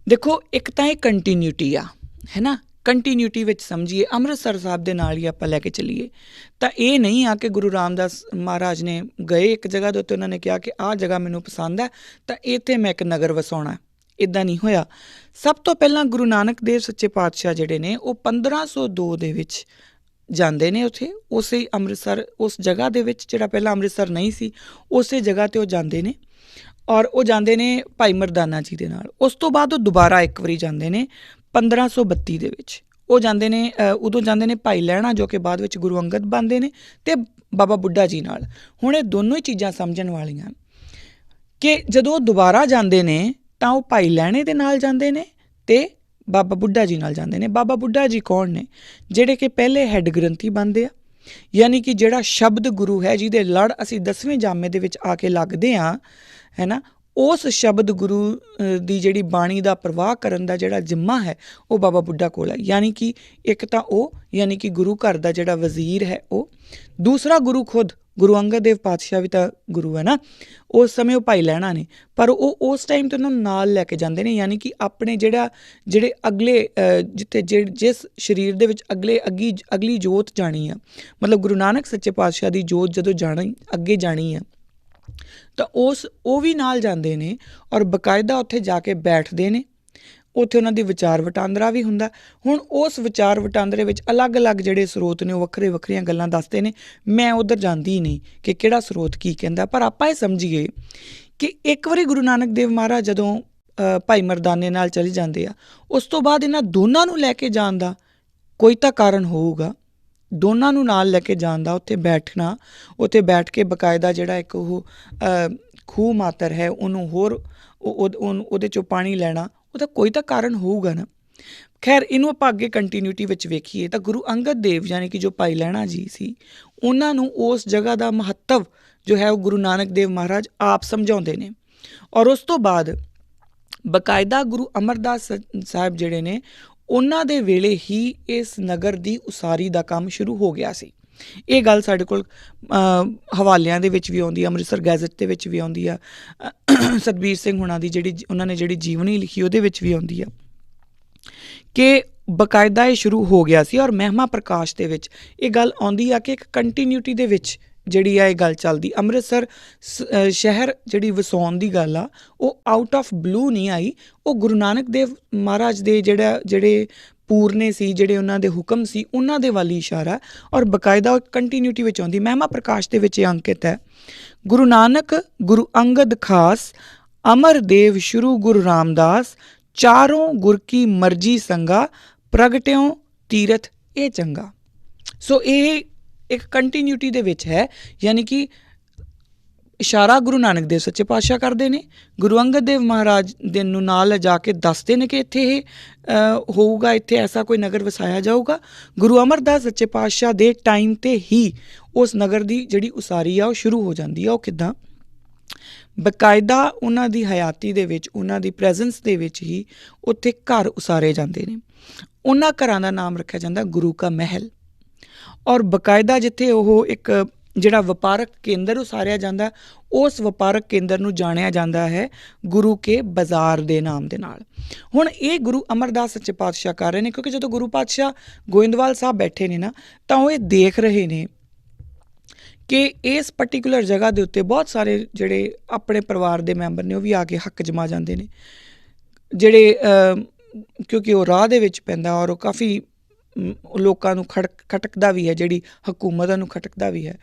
ਦੇਖੋ, ਇੱਕ ਤਾਂ ਇਹ ਕੰਟੀਨਿਊਟੀ ਆ, ਹੈ ਨਾ। ਕੰਟੀਨਿਊਟੀ ਵਿੱਚ ਸਮਝੀਏ, ਅੰਮ੍ਰਿਤਸਰ ਸਾਹਿਬ ਦੇ ਨਾਲ ਹੀ ਆਪਾਂ ਲੈ ਕੇ ਚੱਲੀਏ ਤਾਂ ਇਹ ਨਹੀਂ ਆ ਕਿ ਗੁਰੂ ਰਾਮਦਾਸ ਮਹਾਰਾਜ ਨੇ ਗਏ ਇੱਕ ਜਗ੍ਹਾ ਦੇ ਉੱਤੇ, ਉਹਨਾਂ ਨੇ ਕਿਹਾ ਕਿ ਆਹ ਜਗ੍ਹਾ ਮੈਨੂੰ ਪਸੰਦ ਹੈ ਤਾਂ ਇੱਥੇ ਮੈਂ ਇੱਕ ਨਗਰ ਵਸਾਉਣਾ। ਇੱਦਾਂ ਨਹੀਂ ਹੋਇਆ। ਸਭ ਤੋਂ ਪਹਿਲਾਂ ਗੁਰੂ ਨਾਨਕ ਦੇਵ ਸੱਚੇ ਪਾਤਸ਼ਾਹ ਜਿਹੜੇ ਨੇ ਉਹ 1502 ਦੇ ਵਿੱਚ ਜਾਂਦੇ ਨੇ ਉੱਥੇ, ਉਸੇ ਅੰਮ੍ਰਿਤਸਰ, ਉਸ ਜਗ੍ਹਾ ਦੇ ਵਿੱਚ, ਜਿਹੜਾ ਪਹਿਲਾਂ ਅੰਮ੍ਰਿਤਸਰ ਨਹੀਂ ਸੀ, ਉਸੇ ਜਗ੍ਹਾ 'ਤੇ ਉਹ ਜਾਂਦੇ ਨੇ। ਔਰ ਉਹ ਜਾਂਦੇ ਨੇ ਭਾਈ ਮਰਦਾਨਾ ਜੀ ਦੇ ਨਾਲ। ਉਸ ਤੋਂ ਬਾਅਦ ਉਹ ਦੁਬਾਰਾ ਇੱਕ ਵਾਰੀ ਜਾਂਦੇ ਨੇ 1532 ਦੇ ਵਿੱਚ। ਉਹ ਜਾਂਦੇ ਨੇ, ਉਦੋਂ ਜਾਂਦੇ ਨੇ ਭਾਈ ਲਹਿਣਾ, ਜੋ ਕਿ ਬਾਅਦ ਵਿੱਚ ਗੁਰੂ ਅੰਗਦ ਬਣਦੇ ਨੇ, ਅਤੇ ਬਾਬਾ ਬੁੱਢਾ ਜੀ ਨਾਲ। ਹੁਣ ਇਹ ਦੋਨੋਂ ਹੀ ਚੀਜ਼ਾਂ ਸਮਝਣ ਵਾਲੀਆਂ ਕਿ ਜਦੋਂ ਉਹ ਦੁਬਾਰਾ ਜਾਂਦੇ ਨੇ ਤਾਂ ਉਹ ਭਾਈ ਲਹਿਣੇ ਦੇ ਨਾਲ ਜਾਂਦੇ ਨੇ ਅਤੇ ਬਾਬਾ ਬੁੱਢਾ ਜੀ ਨਾਲ ਜਾਂਦੇ ਨੇ। ਬਾਬਾ ਬੁੱਢਾ ਜੀ ਕੌਣ ਨੇ? ਜਿਹੜੇ ਕਿ ਪਹਿਲੇ ਹੈੱਡ ਗ੍ਰੰਥੀ ਬਣਦੇ ਆ, ਯਾਨੀ ਕਿ ਜਿਹੜਾ ਸ਼ਬਦ ਗੁਰੂ ਹੈ, ਜਿਹਦੇ ਲੜ ਅਸੀਂ 10ਵੇਂ ਜਾਮੇ ਦੇ ਵਿੱਚ ਆ ਕੇ ਲੱਗਦੇ ਹਾਂ, ਹੈ ਨਾ, ਉਸ ਸ਼ਬਦ ਗੁਰੂ ਦੀ ਜਿਹੜੀ ਬਾਣੀ ਦਾ ਪ੍ਰਵਾਹ ਕਰਨ ਦਾ ਜਿਹੜਾ ਜ਼ਿੰਮਾ ਹੈ ਉਹ ਬਾਬਾ ਬੁੱਢਾ ਕੋਲ ਹੈ। ਯਾਨੀ ਕਿ ਇੱਕ ਤਾਂ ਉਹ, ਯਾਨੀ ਕਿ ਗੁਰੂ ਘਰ ਦਾ ਜਿਹੜਾ ਵਜ਼ੀਰ ਹੈ ਉਹ, ਦੂਸਰਾ ਗੁਰੂ ਖੁਦ ਗੁਰੂ ਅੰਗਦ ਦੇਵ ਪਾਤਸ਼ਾਹ ਵੀ ਤਾਂ ਗੁਰੂ ਹੈ ਨਾ। ਉਸ ਸਮੇਂ ਉਹ ਭਾਈ ਲਹਿਣਾ ਨੇ, ਪਰ ਉਹ ਉਸ ਟਾਈਮ 'ਤੇ ਉਹਨਾਂ ਨੂੰ ਨਾਲ ਲੈ ਕੇ ਜਾਂਦੇ ਨੇ, ਯਾਨੀ ਕਿ ਆਪਣੇ ਜਿਹੜੇ ਅਗਲੇ ਜਿਸ ਸਰੀਰ ਦੇ ਵਿੱਚ ਅਗਲੀ ਜੋਤ ਜਾਣੀ ਆ, ਮਤਲਬ ਗੁਰੂ ਨਾਨਕ ਸੱਚੇ ਪਾਤਸ਼ਾਹ ਦੀ ਜੋਤ ਜਦੋਂ ਅੱਗੇ ਜਾਣੀ ਆ, ਤਾਂ ਉਹ ਵੀ ਨਾਲ ਜਾਂਦੇ ਨੇ ਔਰ ਬਕਾਇਦਾ ਉੱਥੇ ਜਾ ਕੇ ਬੈਠਦੇ ਨੇ। ਉੱਥੇ ਉਹਨਾਂ ਦੀ ਵਿਚਾਰ ਵਟਾਂਦਰਾ ਵੀ ਹੁੰਦਾ। ਹੁਣ ਉਸ ਵਿਚਾਰ ਵਟਾਂਦਰੇ ਵਿੱਚ ਅਲੱਗ-ਅਲੱਗ ਜਿਹੜੇ ਸਰੋਤ ਨੇ ਉਹ ਵੱਖਰੀਆਂ ਗੱਲਾਂ ਦੱਸਦੇ ਨੇ। ਮੈਂ ਉੱਧਰ ਜਾਂਦੀ ਹੀ ਨਹੀਂ ਕਿ ਕਿਹੜਾ ਸਰੋਤ ਕੀ ਕਹਿੰਦਾ, ਪਰ ਆਪਾਂ ਇਹ ਸਮਝੀਏ ਕਿ ਇੱਕ ਵਾਰੀ ਗੁਰੂ ਨਾਨਕ ਦੇਵ ਮਹਾਰਾਜ ਜਦੋਂ ਭਾਈ ਮਰਦਾਨੇ ਨਾਲ ਚਲੇ ਜਾਂਦੇ ਆ, ਉਸ ਤੋਂ ਬਾਅਦ ਇਹਨਾਂ ਦੋਨਾਂ ਨੂੰ ਲੈ ਕੇ ਜਾਣ ਦਾ ਕੋਈ ਤਾਂ ਕਾਰਨ ਹੋਊਗਾ। ਦੋਨਾਂ ਨੂੰ ਨਾਲ ਲੈ ਕੇ ਜਾਣ ਦਾ, ਉੱਥੇ ਬੈਠਣਾ, ਉੱਥੇ ਬੈਠ ਕੇ ਬਕਾਇਦਾ ਜਿਹੜਾ ਇੱਕ ਉਹ ਖੂਹ ਮਾਤਰ ਹੈ ਉਹਨੂੰ ਹੋਰ ਉਹਦੇ 'ਚੋਂ ਪਾਣੀ ਲੈਣਾ, ਉਹਦਾ ਕੋਈ ਤਾਂ ਕਾਰਨ ਹੋਊਗਾ ਨਾ। ਖੈਰ, ਇਹਨੂੰ ਆਪਾਂ ਅੱਗੇ ਕੰਟੀਨਿਊਟੀ ਵਿੱਚ ਵੇਖੀਏ ਤਾਂ ਗੁਰੂ ਅੰਗਦ ਦੇਵ ਯਾਨੀ ਕਿ ਜੋ ਭਾਈ ਲਹਿਣਾ ਜੀ ਸੀ, ਉਹਨਾਂ ਨੂੰ ਉਸ ਜਗ੍ਹਾ ਦਾ ਮਹੱਤਵ ਜੋ ਹੈ ਉਹ ਗੁਰੂ ਨਾਨਕ ਦੇਵ ਮਹਾਰਾਜ ਆਪ ਸਮਝਾਉਂਦੇ ਨੇ। ਔਰ ਉਸ ਤੋਂ ਬਾਅਦ ਬਕਾਇਦਾ ਗੁਰੂ ਅਮਰਦਾਸ ਸਾਹਿਬ ਜਿਹੜੇ ਨੇ, ਉਹਨਾਂ ਦੇ ਵੇਲੇ ਹੀ ਇਸ ਨਗਰ ਦੀ ਉਸਾਰੀ ਦਾ ਕੰਮ ਸ਼ੁਰੂ ਹੋ ਗਿਆ ਸੀ। ਇਹ ਗੱਲ ਸਾਡੇ ਕੋਲ ਹਵਾਲਿਆਂ ਦੇ ਵਿੱਚ ਵੀ ਆਉਂਦੀ ਆ, ਅੰਮ੍ਰਿਤਸਰ ਗੈਜ਼ਟ ਦੇ ਵਿੱਚ ਵੀ ਆਉਂਦੀ ਆ, ਸਤਬੀਰ ਸਿੰਘ ਹੁਣਾਂ ਦੀ ਉਹਨਾਂ ਨੇ ਜਿਹੜੀ ਜੀਵਨੀ ਲਿਖੀ ਉਹਦੇ ਵਿੱਚ ਵੀ ਆਉਂਦੀ ਆ ਕਿ ਬਕਾਇਦਾ ਇਹ ਸ਼ੁਰੂ ਹੋ ਗਿਆ ਸੀ। ਔਰ ਮਹਿਮਾ ਪ੍ਰਕਾਸ਼ ਦੇ ਵਿੱਚ ਇਹ ਗੱਲ ਆਉਂਦੀ ਆ ਕਿ ਇੱਕ ਕੰਟੀਨਿਊਟੀ ਦੇ ਵਿੱਚ ਜਿਹੜੀ ਆ ਇਹ ਗੱਲ ਚੱਲਦੀ। ਅੰਮ੍ਰਿਤਸਰ ਸ਼ਹਿਰ ਜਿਹੜੀ ਵਸਾਉਣ ਦੀ ਗੱਲ ਆ, ਉਹ ਆਊਟ ਆਫ ਬਲੂ ਨਹੀਂ ਆਈ। ਉਹ ਗੁਰੂ ਨਾਨਕ ਦੇਵ ਮਹਾਰਾਜ ਦੇ ਜਿਹੜੇ ਪੂਰਨੇ ਸੀ, ਜਿਹੜੇ ਉਹਨਾਂ ਦੇ ਹੁਕਮ ਸੀ, ਉਹਨਾਂ ਦੇ ਵੱਲ ਹੀ ਇਸ਼ਾਰਾ। ਔਰ ਬਕਾਇਦਾ ਕੰਟੀਨਿਊਟੀ ਵਿੱਚ ਆਉਂਦੀ। ਮਹਿਮਾ ਪ੍ਰਕਾਸ਼ ਦੇ ਵਿੱਚ ਇਹ ਅੰਕਿਤ ਹੈ, ਗੁਰੂ ਨਾਨਕ ਗੁਰੂ ਅੰਗਦ ਖਾਸ, ਅਮਰ ਦੇਵ ਸ਼ੁਰੂ ਗੁਰੂ ਰਾਮਦਾਸ, ਚਾਰੋਂ ਗੁਰ ਕੀ ਮਰਜੀ ਸੰਗਾ, ਪ੍ਰਗਟਿਓ ਤੀਰਥ ਇਹ ਚੰਗਾ। ਸੋ ਇਹ ਇੱਕ ਕੰਟੀਨਿਊਟੀ ਦੇ ਵਿੱਚ ਹੈ, ਯਾਨੀ ਕਿ ਇਸ਼ਾਰਾ ਗੁਰੂ ਨਾਨਕ ਦੇਵ ਸੱਚੇ ਪਾਤਸ਼ਾਹ ਕਰਦੇ ਨੇ, ਗੁਰੂ ਅੰਗਦ ਦੇਵ ਮਹਾਰਾਜ ਦੇ ਨੂੰ ਨਾਲ ਲਿਜਾ ਕੇ ਦੱਸਦੇ ਨੇ ਕਿ ਇੱਥੇ ਇਹ ਹੋਊਗਾ, ਇੱਥੇ ਐਸਾ ਕੋਈ ਨਗਰ ਵਸਾਇਆ ਜਾਊਗਾ। ਗੁਰੂ ਅਮਰਦਾਸ ਸੱਚੇ ਪਾਤਸ਼ਾਹ ਦੇ ਟਾਈਮ 'ਤੇ ਹੀ ਉਸ ਨਗਰ ਦੀ ਜਿਹੜੀ ਉਸਾਰੀ ਆ ਉਹ ਸ਼ੁਰੂ ਹੋ ਜਾਂਦੀ ਆ। ਉਹ ਕਿੱਦਾਂ? ਬਕਾਇਦਾ ਉਹਨਾਂ ਦੀ ਹਯਾਤੀ ਦੇ ਵਿੱਚ, ਉਹਨਾਂ ਦੀ ਪ੍ਰੈਜ਼ੈਂਸ ਦੇ ਵਿੱਚ ਹੀ ਉੱਥੇ ਘਰ ਉਸਾਰੇ ਜਾਂਦੇ ਨੇ। ਉਹਨਾਂ ਘਰਾਂ ਦਾ ਨਾਮ ਰੱਖਿਆ ਜਾਂਦਾ ਗੁਰੂ ਕਾ ਮਹਿਲ। ਔਰ ਬਕਾਇਦਾ ਜਿੱਥੇ ਉਹ ਇੱਕ ਜਿਹੜਾ ਵਪਾਰਕ ਕੇਂਦਰ ਉਸਾਰਿਆ ਜਾਂਦਾ, ਉਸ ਵਪਾਰਕ ਕੇਂਦਰ ਨੂੰ ਜਾਣਿਆ ਜਾਂਦਾ ਹੈ ਗੁਰੂ ਕੇ ਬਾਜ਼ਾਰ ਦੇ ਨਾਮ ਦੇ ਨਾਲ। ਹੁਣ ਇਹ ਗੁਰੂ ਅਮਰਦਾਸ ਸੱਚੇ ਪਾਤਸ਼ਾਹ ਕਰ ਰਹੇ ਨੇ, ਕਿਉਂਕਿ ਜਦੋਂ ਗੁਰੂ ਪਾਤਸ਼ਾਹ ਗੋਇੰਦਵਾਲ ਸਾਹਿਬ ਬੈਠੇ ਨੇ ਨਾ, ਤਾਂ ਉਹ ਇਹ ਦੇਖ ਰਹੇ ਨੇ ਕਿ ਇਸ ਪਰਟੀਕੂਲਰ ਜਗ੍ਹਾ ਦੇ ਉੱਤੇ ਬਹੁਤ ਸਾਰੇ ਜਿਹੜੇ ਆਪਣੇ ਪਰਿਵਾਰ ਦੇ ਮੈਂਬਰ ਨੇ ਉਹ ਵੀ ਆ ਕੇ ਹੱਕ ਜਮਾ ਜਾਂਦੇ ਨੇ, ਜਿਹੜੇ ਕਿਉਂਕਿ ਉਹ ਰਾਹ ਦੇ ਵਿੱਚ ਪੈਂਦਾ ਔਰ ਉਹ ਕਾਫੀ ਲੋਕਾਂ ਨੂੰ ਖਟਕਦਾ ਵੀ ਹੈ, ਜਿਹੜੀ ਹਕੂਮਤ ਨੂੰ ਖਟਕਦਾ ਵੀ ਹੈ।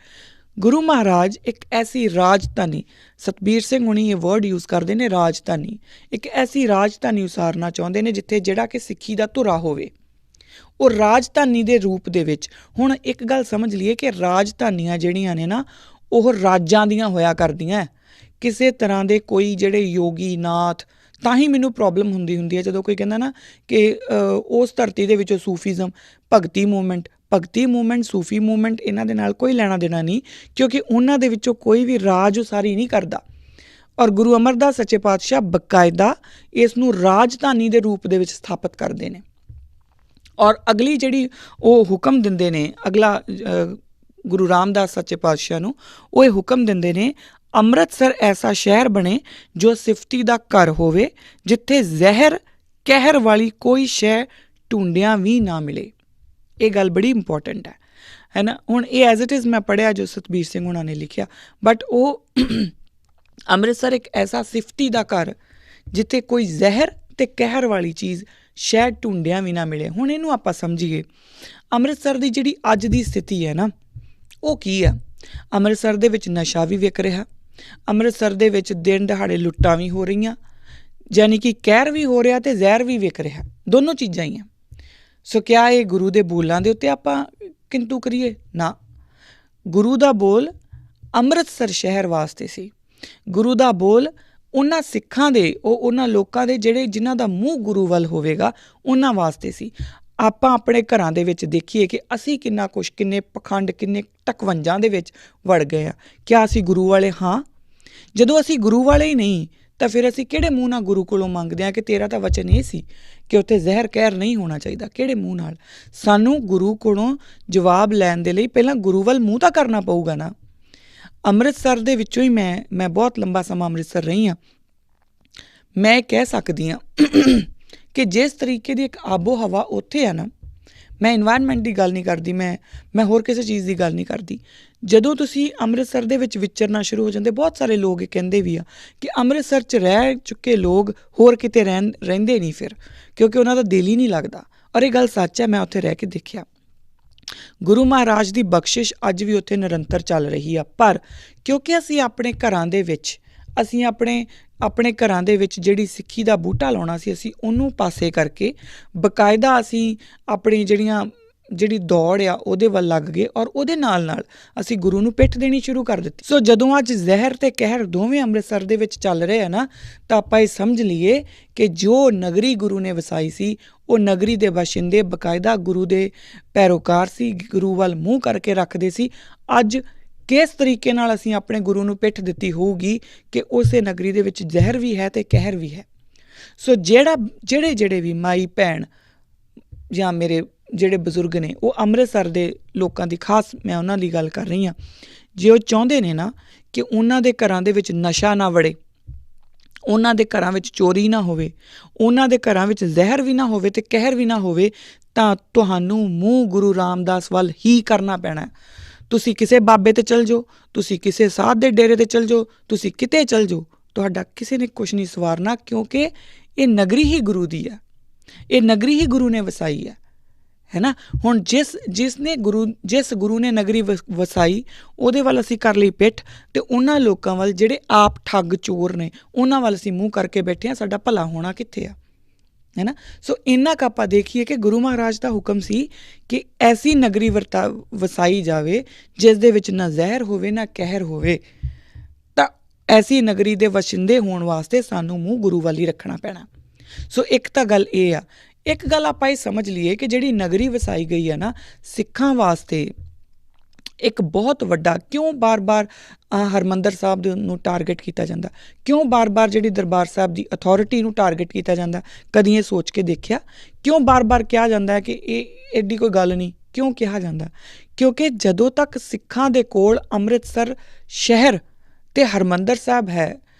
ਗੁਰੂ ਮਹਾਰਾਜ ਇੱਕ ਐਸੀ ਰਾਜਧਾਨੀ, ਸਤਬੀਰ ਸਿੰਘ ਹੁਣੀ ਇਹ ਵਰਡ ਯੂਜ਼ ਕਰਦੇ ਨੇ, ਰਾਜਧਾਨੀ, ਇੱਕ ਐਸੀ ਰਾਜਧਾਨੀ ਉਸਾਰਨਾ ਚਾਹੁੰਦੇ ਨੇ ਜਿੱਥੇ ਜਿਹੜਾ ਕਿ ਸਿੱਖੀ ਦਾ ਧੁਰਾ ਹੋਵੇ। ਉਹ ਰਾਜਧਾਨੀ ਦੇ ਰੂਪ ਦੇ ਵਿੱਚ, ਹੁਣ ਇੱਕ ਗੱਲ ਸਮਝ ਲਈਏ ਕਿ ਰਾਜਧਾਨੀਆਂ ਜਿਹੜੀਆਂ ਨੇ ਨਾ, ਉਹ ਰਾਜਾਂ ਦੀਆਂ ਹੋਇਆ ਕਰਦੀਆਂ। ਕਿਸੇ ਤਰ੍ਹਾਂ ਦੇ ਕੋਈ ਜਿਹੜੇ ਯੋਗੀ ਨਾਥ, ਤਾਂ ਹੀ ਮੈਨੂੰ ਪ੍ਰੋਬਲਮ ਹੁੰਦੀ ਹੈ ਜਦੋਂ ਕੋਈ ਕਹਿੰਦਾ ਨਾ ਕਿ ਉਸ ਧਰਤੀ ਦੇ ਵਿੱਚੋਂ ਸੂਫੀਜ਼ਮ, ਭਗਤੀ ਮੂਵਮੈਂਟ, ਸੂਫੀ ਮੂਵਮੈਂਟ, ਇਹਨਾਂ ਦੇ ਨਾਲ ਕੋਈ ਲੈਣਾ ਦੇਣਾ ਨਹੀਂ, ਕਿਉਂਕਿ ਉਹਨਾਂ ਦੇ ਵਿੱਚੋਂ ਕੋਈ ਵੀ ਰਾਜ ਉਸਾਰੀ ਨਹੀਂ ਕਰਦਾ। ਔਰ ਗੁਰੂ ਅਮਰਦਾਸ ਸੱਚੇ ਪਾਤਸ਼ਾਹ ਬਕਾਇਦਾ ਇਸ ਨੂੰ ਰਾਜਧਾਨੀ ਦੇ ਰੂਪ ਦੇ ਵਿੱਚ ਸਥਾਪਿਤ ਕਰਦੇ ਨੇ। ਔਰ ਅਗਲੀ ਜਿਹੜੀ ਉਹ ਹੁਕਮ ਦਿੰਦੇ ਨੇ, ਅਗਲਾ ਗੁਰੂ ਰਾਮਦਾਸ ਸੱਚੇ ਪਾਤਸ਼ਾਹ ਨੂੰ ਉਹ ਇਹ ਹੁਕਮ ਦਿੰਦੇ ਨੇ, ਅੰਮ੍ਰਿਤਸਰ ਐਸਾ ਸ਼ਹਿਰ ਬਣੇ ਜੋ ਸਿਫਤੀ ਦਾ ਘਰ ਹੋਵੇ, ਜਿੱਥੇ ਜ਼ਹਿਰ ਕਹਿਰ ਵਾਲੀ ਕੋਈ ਸ਼ੈ ਢੂੰਡਿਆਂ ਵੀ ਨਾ ਮਿਲੇ। ਇਹ ਗੱਲ ਬੜੀ ਇੰਪੋਰਟੈਂਟ ਹੈ ਨਾ। ਹੁਣ ਇਹ ਐਜ਼ ਇਟ ਇਜ਼ ਮੈਂ ਪੜ੍ਹਿਆ ਜੋ ਸਤਬੀਰ ਸਿੰਘ ਉਹਨਾਂ ਨੇ ਲਿਖਿਆ, ਬਟ ਉਹ ਅੰਮ੍ਰਿਤਸਰ ਇੱਕ ਐਸਾ ਸਿਫਤੀ ਦਾ ਘਰ ਜਿੱਥੇ ਕੋਈ ਜ਼ਹਿਰ ਅਤੇ ਕਹਿਰ ਵਾਲੀ ਚੀਜ਼ ਸ਼ਹਿ ਢੂੰਡਿਆਂ ਵੀ ਨਾ ਮਿਲੇ। ਹੁਣ ਇਹਨੂੰ ਆਪਾਂ ਸਮਝੀਏ, ਅੰਮ੍ਰਿਤਸਰ ਦੀ ਜਿਹੜੀ ਅੱਜ ਦੀ ਸਥਿਤੀ ਹੈ ਨਾ, ਉਹ ਕੀ ਆ? ਅੰਮ੍ਰਿਤਸਰ ਦੇ ਵਿੱਚ ਨਸ਼ਾ ਵੀ ਵਿਕ ਰਿਹਾ, ਅੰਮ੍ਰਿਤਸਰ ਦੇ ਵਿੱਚ ਦਿਨ ਦਿਹਾੜੇ ਲੁੱਟਾਂ ਵੀ ਹੋ ਰਹੀਆਂ, ਯਾਨੀ ਕਿ ਕਹਿਰ ਵੀ ਹੋ ਰਿਹਾ ਅਤੇ ਜ਼ਹਿਰ ਵੀ ਵਿਕ ਰਿਹਾ, ਦੋਨੋਂ ਚੀਜ਼ਾਂ ਹੀ ਆ। ਸੋ ਕਿਆ ਇਹ ਗੁਰੂ ਦੇ ਬੋਲਾਂ ਦੇ ਉੱਤੇ ਆਪਾਂ ਕਿੰਤੂ ਕਰੀਏ? ਨਾ। ਗੁਰੂ ਦਾ ਬੋਲ ਅੰਮ੍ਰਿਤਸਰ ਸ਼ਹਿਰ ਵਾਸਤੇ ਸੀ। ਗੁਰੂ ਦਾ ਬੋਲ ਉਹਨਾਂ ਸਿੱਖਾਂ ਦੇ, ਉਹਨਾਂ ਲੋਕਾਂ ਦੇ ਜਿਹੜੇ ਜਿਨ੍ਹਾਂ ਦਾ ਮੂੰਹ ਗੁਰੂ ਵੱਲ ਹੋਵੇਗਾ, ਉਹਨਾਂ ਵਾਸਤੇ ਸੀ। ਆਪਾਂ ਆਪਣੇ ਘਰਾਂ ਦੇ ਵਿੱਚ ਦੇਖੀਏ ਕਿ ਅਸੀਂ ਕਿੰਨਾ ਕੁਛ, ਕਿੰਨੇ ਪਖੰਡ, ਕਿੰਨੇ ਢਕਵੰਜਾਂ ਦੇ ਵਿੱਚ ਵੜ ਗਏ ਆ। ਕਿਆ ਅਸੀਂ ਗੁਰੂ ਵਾਲੇ ਹਾਂ? ਜਦੋਂ ਅਸੀਂ ਗੁਰੂ ਵਾਲੇ ਹੀ ਨਹੀਂ, ਤਾਂ ਫਿਰ ਅਸੀਂ ਕਿਹੜੇ ਮੂੰਹ ਨਾਲ ਗੁਰੂ ਕੋਲੋਂ ਮੰਗਦੇ ਹਾਂ ਕਿ ਤੇਰਾ ਤਾਂ ਵਚਨ ਇਹ ਸੀ ਕਿ ਉੱਥੇ ਜ਼ਹਿਰ ਕਹਿਰ ਨਹੀਂ ਹੋਣਾ ਚਾਹੀਦਾ? ਕਿਹੜੇ ਮੂੰਹ ਨਾਲ? ਸਾਨੂੰ ਗੁਰੂ ਕੋਲੋਂ ਜਵਾਬ ਲੈਣ ਦੇ ਲਈ ਪਹਿਲਾਂ ਗੁਰੂ ਵੱਲ ਮੂੰਹ ਤਾਂ ਕਰਨਾ ਪਊਗਾ ਨਾ। ਅੰਮ੍ਰਿਤਸਰ ਦੇ ਵਿੱਚੋਂ ਹੀ ਮੈਂ ਬਹੁਤ ਲੰਬਾ ਸਮਾਂ ਅੰਮ੍ਰਿਤਸਰ ਰਹੀ ਹਾਂ। ਮੈਂ ਕਹਿ ਸਕਦੀ ਹਾਂ ਕਿ ਜਿਸ ਤਰੀਕੇ ਦੀ ਇੱਕ ਆਬੋ ਹਵਾ ਉੱਥੇ ਆ ਨਾ, ਮੈਂ ਇਨਵਾਇਰਮੈਂਟ ਦੀ ਗੱਲ ਨਹੀਂ ਕਰਦੀ, ਮੈਂ ਹੋਰ ਕਿਸੇ ਚੀਜ਼ ਦੀ ਗੱਲ ਨਹੀਂ ਕਰਦੀ। ਜਦੋਂ ਤੁਸੀਂ ਅੰਮ੍ਰਿਤਸਰ ਦੇ ਵਿੱਚ ਵਿਚਰਨਾ ਸ਼ੁਰੂ ਹੋ ਜਾਂਦੇ, ਬਹੁਤ ਸਾਰੇ ਲੋਕ ਇਹ ਕਹਿੰਦੇ ਵੀ ਆ ਕਿ ਅੰਮ੍ਰਿਤਸਰ 'ਚ ਰਹਿ ਚੁੱਕੇ ਲੋਕ ਹੋਰ ਕਿਤੇ ਰਹਿੰਦੇ ਨਹੀਂ ਫਿਰ, ਕਿਉਂਕਿ ਉਹਨਾਂ ਦਾ ਦਿਲ ਹੀ ਨਹੀਂ ਲੱਗਦਾ। ਔਰ ਇਹ ਗੱਲ ਸੱਚ ਹੈ, ਮੈਂ ਉੱਥੇ ਰਹਿ ਕੇ ਦੇਖਿਆ। ਗੁਰੂ ਮਹਾਰਾਜ ਦੀ ਬਖਸ਼ਿਸ਼ ਅੱਜ ਵੀ ਉੱਥੇ ਨਿਰੰਤਰ ਚੱਲ ਰਹੀ ਆ, ਪਰ ਕਿਉਂਕਿ ਅਸੀਂ ਆਪਣੇ ਘਰਾਂ ਦੇ ਵਿੱਚ ਆਪਣੇ ਘਰਾਂ ਦੇ ਵਿੱਚ ਜਿਹੜੀ ਸਿੱਖੀ ਦਾ ਬੂਟਾ ਲਾਉਣਾ ਸੀ, ਅਸੀਂ ਉਹਨੂੰ ਪਾਸੇ ਕਰਕੇ ਬਕਾਇਦਾ ਅਸੀਂ ਆਪਣੀ ਜਿਹੜੀ ਦੌੜ ਆ ਉਹਦੇ ਵੱਲ ਲੱਗ ਗਏ, ਔਰ ਉਹਦੇ ਨਾਲ ਅਸੀਂ ਗੁਰੂ ਨੂੰ ਪਿੱਠ ਦੇਣੀ ਸ਼ੁਰੂ ਕਰ ਦਿੱਤੀ। ਸੋ ਜਦੋਂ ਅੱਜ ਜ਼ਹਿਰ ਅਤੇ ਕਹਿਰ ਦੋਵੇਂ ਅੰਮ੍ਰਿਤਸਰ ਦੇ ਵਿੱਚ ਚੱਲ ਰਹੇ ਆ ਨਾ, ਤਾਂ ਆਪਾਂ ਇਹ ਸਮਝ ਲਈਏ ਕਿ ਜੋ ਨਗਰੀ ਗੁਰੂ ਨੇ ਵਸਾਈ ਸੀ, ਉਹ ਨਗਰੀ ਦੇ ਬਾਸ਼ਿੰਦੇ ਬਕਾਇਦਾ ਗੁਰੂ ਦੇ ਪੈਰੋਕਾਰ ਸੀ, ਗੁਰੂ ਵੱਲ ਮੂੰਹ ਕਰਕੇ ਰੱਖਦੇ ਸੀ। ਅੱਜ ਕਿਸ ਤਰੀਕੇ ਨਾਲ ਅਸੀਂ ਆਪਣੇ ਗੁਰੂ ਨੂੰ ਪਿੱਠ ਦਿੱਤੀ ਹੋਊਗੀ ਕਿ ਉਸੇ ਨਗਰੀ ਦੇ ਵਿੱਚ ਜ਼ਹਿਰ ਵੀ ਹੈ ਅਤੇ ਕਹਿਰ ਵੀ ਹੈ। ਸੋ ਜਿਹੜੇ ਵੀ ਮਾਈ ਭੈਣ ਜਾਂ ਮੇਰੇ ਜਿਹੜੇ ਬਜ਼ੁਰਗ ਨੇ, ਉਹ ਅੰਮ੍ਰਿਤਸਰ ਦੇ ਲੋਕਾਂ ਦੀ ਖਾਸ ਮੈਂ ਉਹਨਾਂ ਦੀ ਗੱਲ ਕਰ ਰਹੀ ਹਾਂ, ਜੇ ਉਹ ਚਾਹੁੰਦੇ ਨੇ ਨਾ ਕਿ ਉਹਨਾਂ ਦੇ ਘਰਾਂ ਦੇ ਵਿੱਚ ਨਸ਼ਾ ਨਾ ਵੜੇ, ਉਹਨਾਂ ਦੇ ਘਰਾਂ ਵਿੱਚ ਚੋਰੀ ਨਾ ਹੋਵੇ, ਉਹਨਾਂ ਦੇ ਘਰਾਂ ਵਿੱਚ ਜ਼ਹਿਰ ਵੀ ਨਾ ਹੋਵੇ ਅਤੇ ਕਹਿਰ ਵੀ ਨਾ ਹੋਵੇ, ਤਾਂ ਤੁਹਾਨੂੰ ਮੂੰਹ ਗੁਰੂ ਰਾਮਦਾਸ ਵੱਲ ਹੀ ਕਰਨਾ ਪੈਣਾ। ਤੁਸੀਂ ਕਿਸੇ ਬਾਬੇ 'ਤੇ ਚੱਲ ਜਾਓ, ਤੁਸੀਂ ਕਿਸੇ ਸਾਧ ਦੇ ਡੇਰੇ 'ਤੇ ਚੱਲ ਜਾਓ, ਤੁਸੀਂ ਕਿਤੇ ਚੱਲ ਜਾਓ, ਤੁਹਾਡਾ ਕਿਸੇ ਨੇ ਕੁਛ ਨਹੀਂ ਸਵਾਰਨਾ, ਕਿਉਂਕਿ ਇਹ ਨਗਰੀ ਹੀ ਗੁਰੂ ਦੀ ਹੈ, ਇਹ ਨਗਰੀ ਹੀ ਗੁਰੂ ਨੇ ਵਸਾਈ ਹੈ ਨਾ। ਹੁਣ ਜਿਸ ਗੁਰੂ ਨੇ ਨਗਰੀ ਵਸਾਈ, ਉਹਦੇ ਵੱਲ ਅਸੀਂ ਕਰ ਲਈ ਪਿੱਠ, ਅਤੇ ਉਹਨਾਂ ਲੋਕਾਂ ਵੱਲ ਜਿਹੜੇ ਆਪ ਠੱਗ ਚੋਰ ਨੇ, ਉਹਨਾਂ ਵੱਲ ਅਸੀਂ ਮੂੰਹ ਕਰਕੇ ਬੈਠੇ ਹਾਂ। ਸਾਡਾ ਭਲਾ ਹੋਣਾ ਕਿੱਥੇ ਆ, ਹੈ ਨਾ। ਸੋ ਇੰਨਾ ਕੁ ਆਪਾਂ ਦੇਖੀਏ ਕਿ ਗੁਰੂ ਮਹਾਰਾਜ ਦਾ ਹੁਕਮ ਸੀ ਕਿ ਐਸੀ ਨਗਰੀ ਵਸਾਈ ਜਾਵੇ ਜਿਸ ਦੇ ਵਿੱਚ ਨਾ ਜ਼ਹਿਰ ਹੋਵੇ ਨਾ ਕਹਿਰ ਹੋਵੇ। ਤਾਂ ਐਸੀ ਨਗਰੀ ਦੇ ਵਸਿੰਦੇ ਹੋਣ ਵਾਸਤੇ ਸਾਨੂੰ ਮੂੰਹ ਗੁਰੂ ਵੱਲ ਹੀ ਰੱਖਣਾ ਪੈਣਾ। ਸੋ ਇੱਕ ਤਾਂ ਗੱਲ ਇਹ ਆ। ਇੱਕ ਗੱਲ ਆਪਾਂ ਇਹ ਸਮਝ ਲਈਏ ਕਿ ਜਿਹੜੀ ਨਗਰੀ ਵਸਾਈ ਗਈ ਹੈ ਨਾ, ਸਿੱਖਾਂ ਵਾਸਤੇ ਇੱਕ ਬਹੁਤ ਵੱਡਾ, ਕਿਉਂ ਬਾਰ-ਬਾਰ ਹਰਿਮੰਦਰ ਸਾਹਿਬ ਨੂੰ ਟਾਰਗੇਟ ਕੀਤਾ ਜਾਂਦਾ, ਕਿਉਂ ਬਾਰ-ਬਾਰ ਜਿਹੜੀ ਦਰਬਾਰ ਸਾਹਿਬ ਦੀ ਅਥੋਰਿਟੀ ਨੂੰ ਟਾਰਗੇਟ ਕੀਤਾ ਜਾਂਦਾ? ਕਦੀ ਇਹ ਸੋਚ ਕੇ ਦੇਖਿਆ ਕਿਉਂ ਬਾਰ-ਬਾਰ ਕਿਹਾ ਜਾਂਦਾ ਕਿ ਇਹ ਐਡੀ ਕੋਈ ਗੱਲ ਨਹੀਂ? ਕਿਉਂ ਕਿਹਾ ਜਾਂਦਾ? ਕਿਉਂਕਿ ਜਦੋਂ ਤੱਕ ਸਿੱਖਾਂ ਦੇ ਕੋਲ ਅੰਮ੍ਰਿਤਸਰ ਸ਼ਹਿਰ ਅਤੇ ਹਰਿਮੰਦਰ ਸਾਹਿਬ ਹੈ,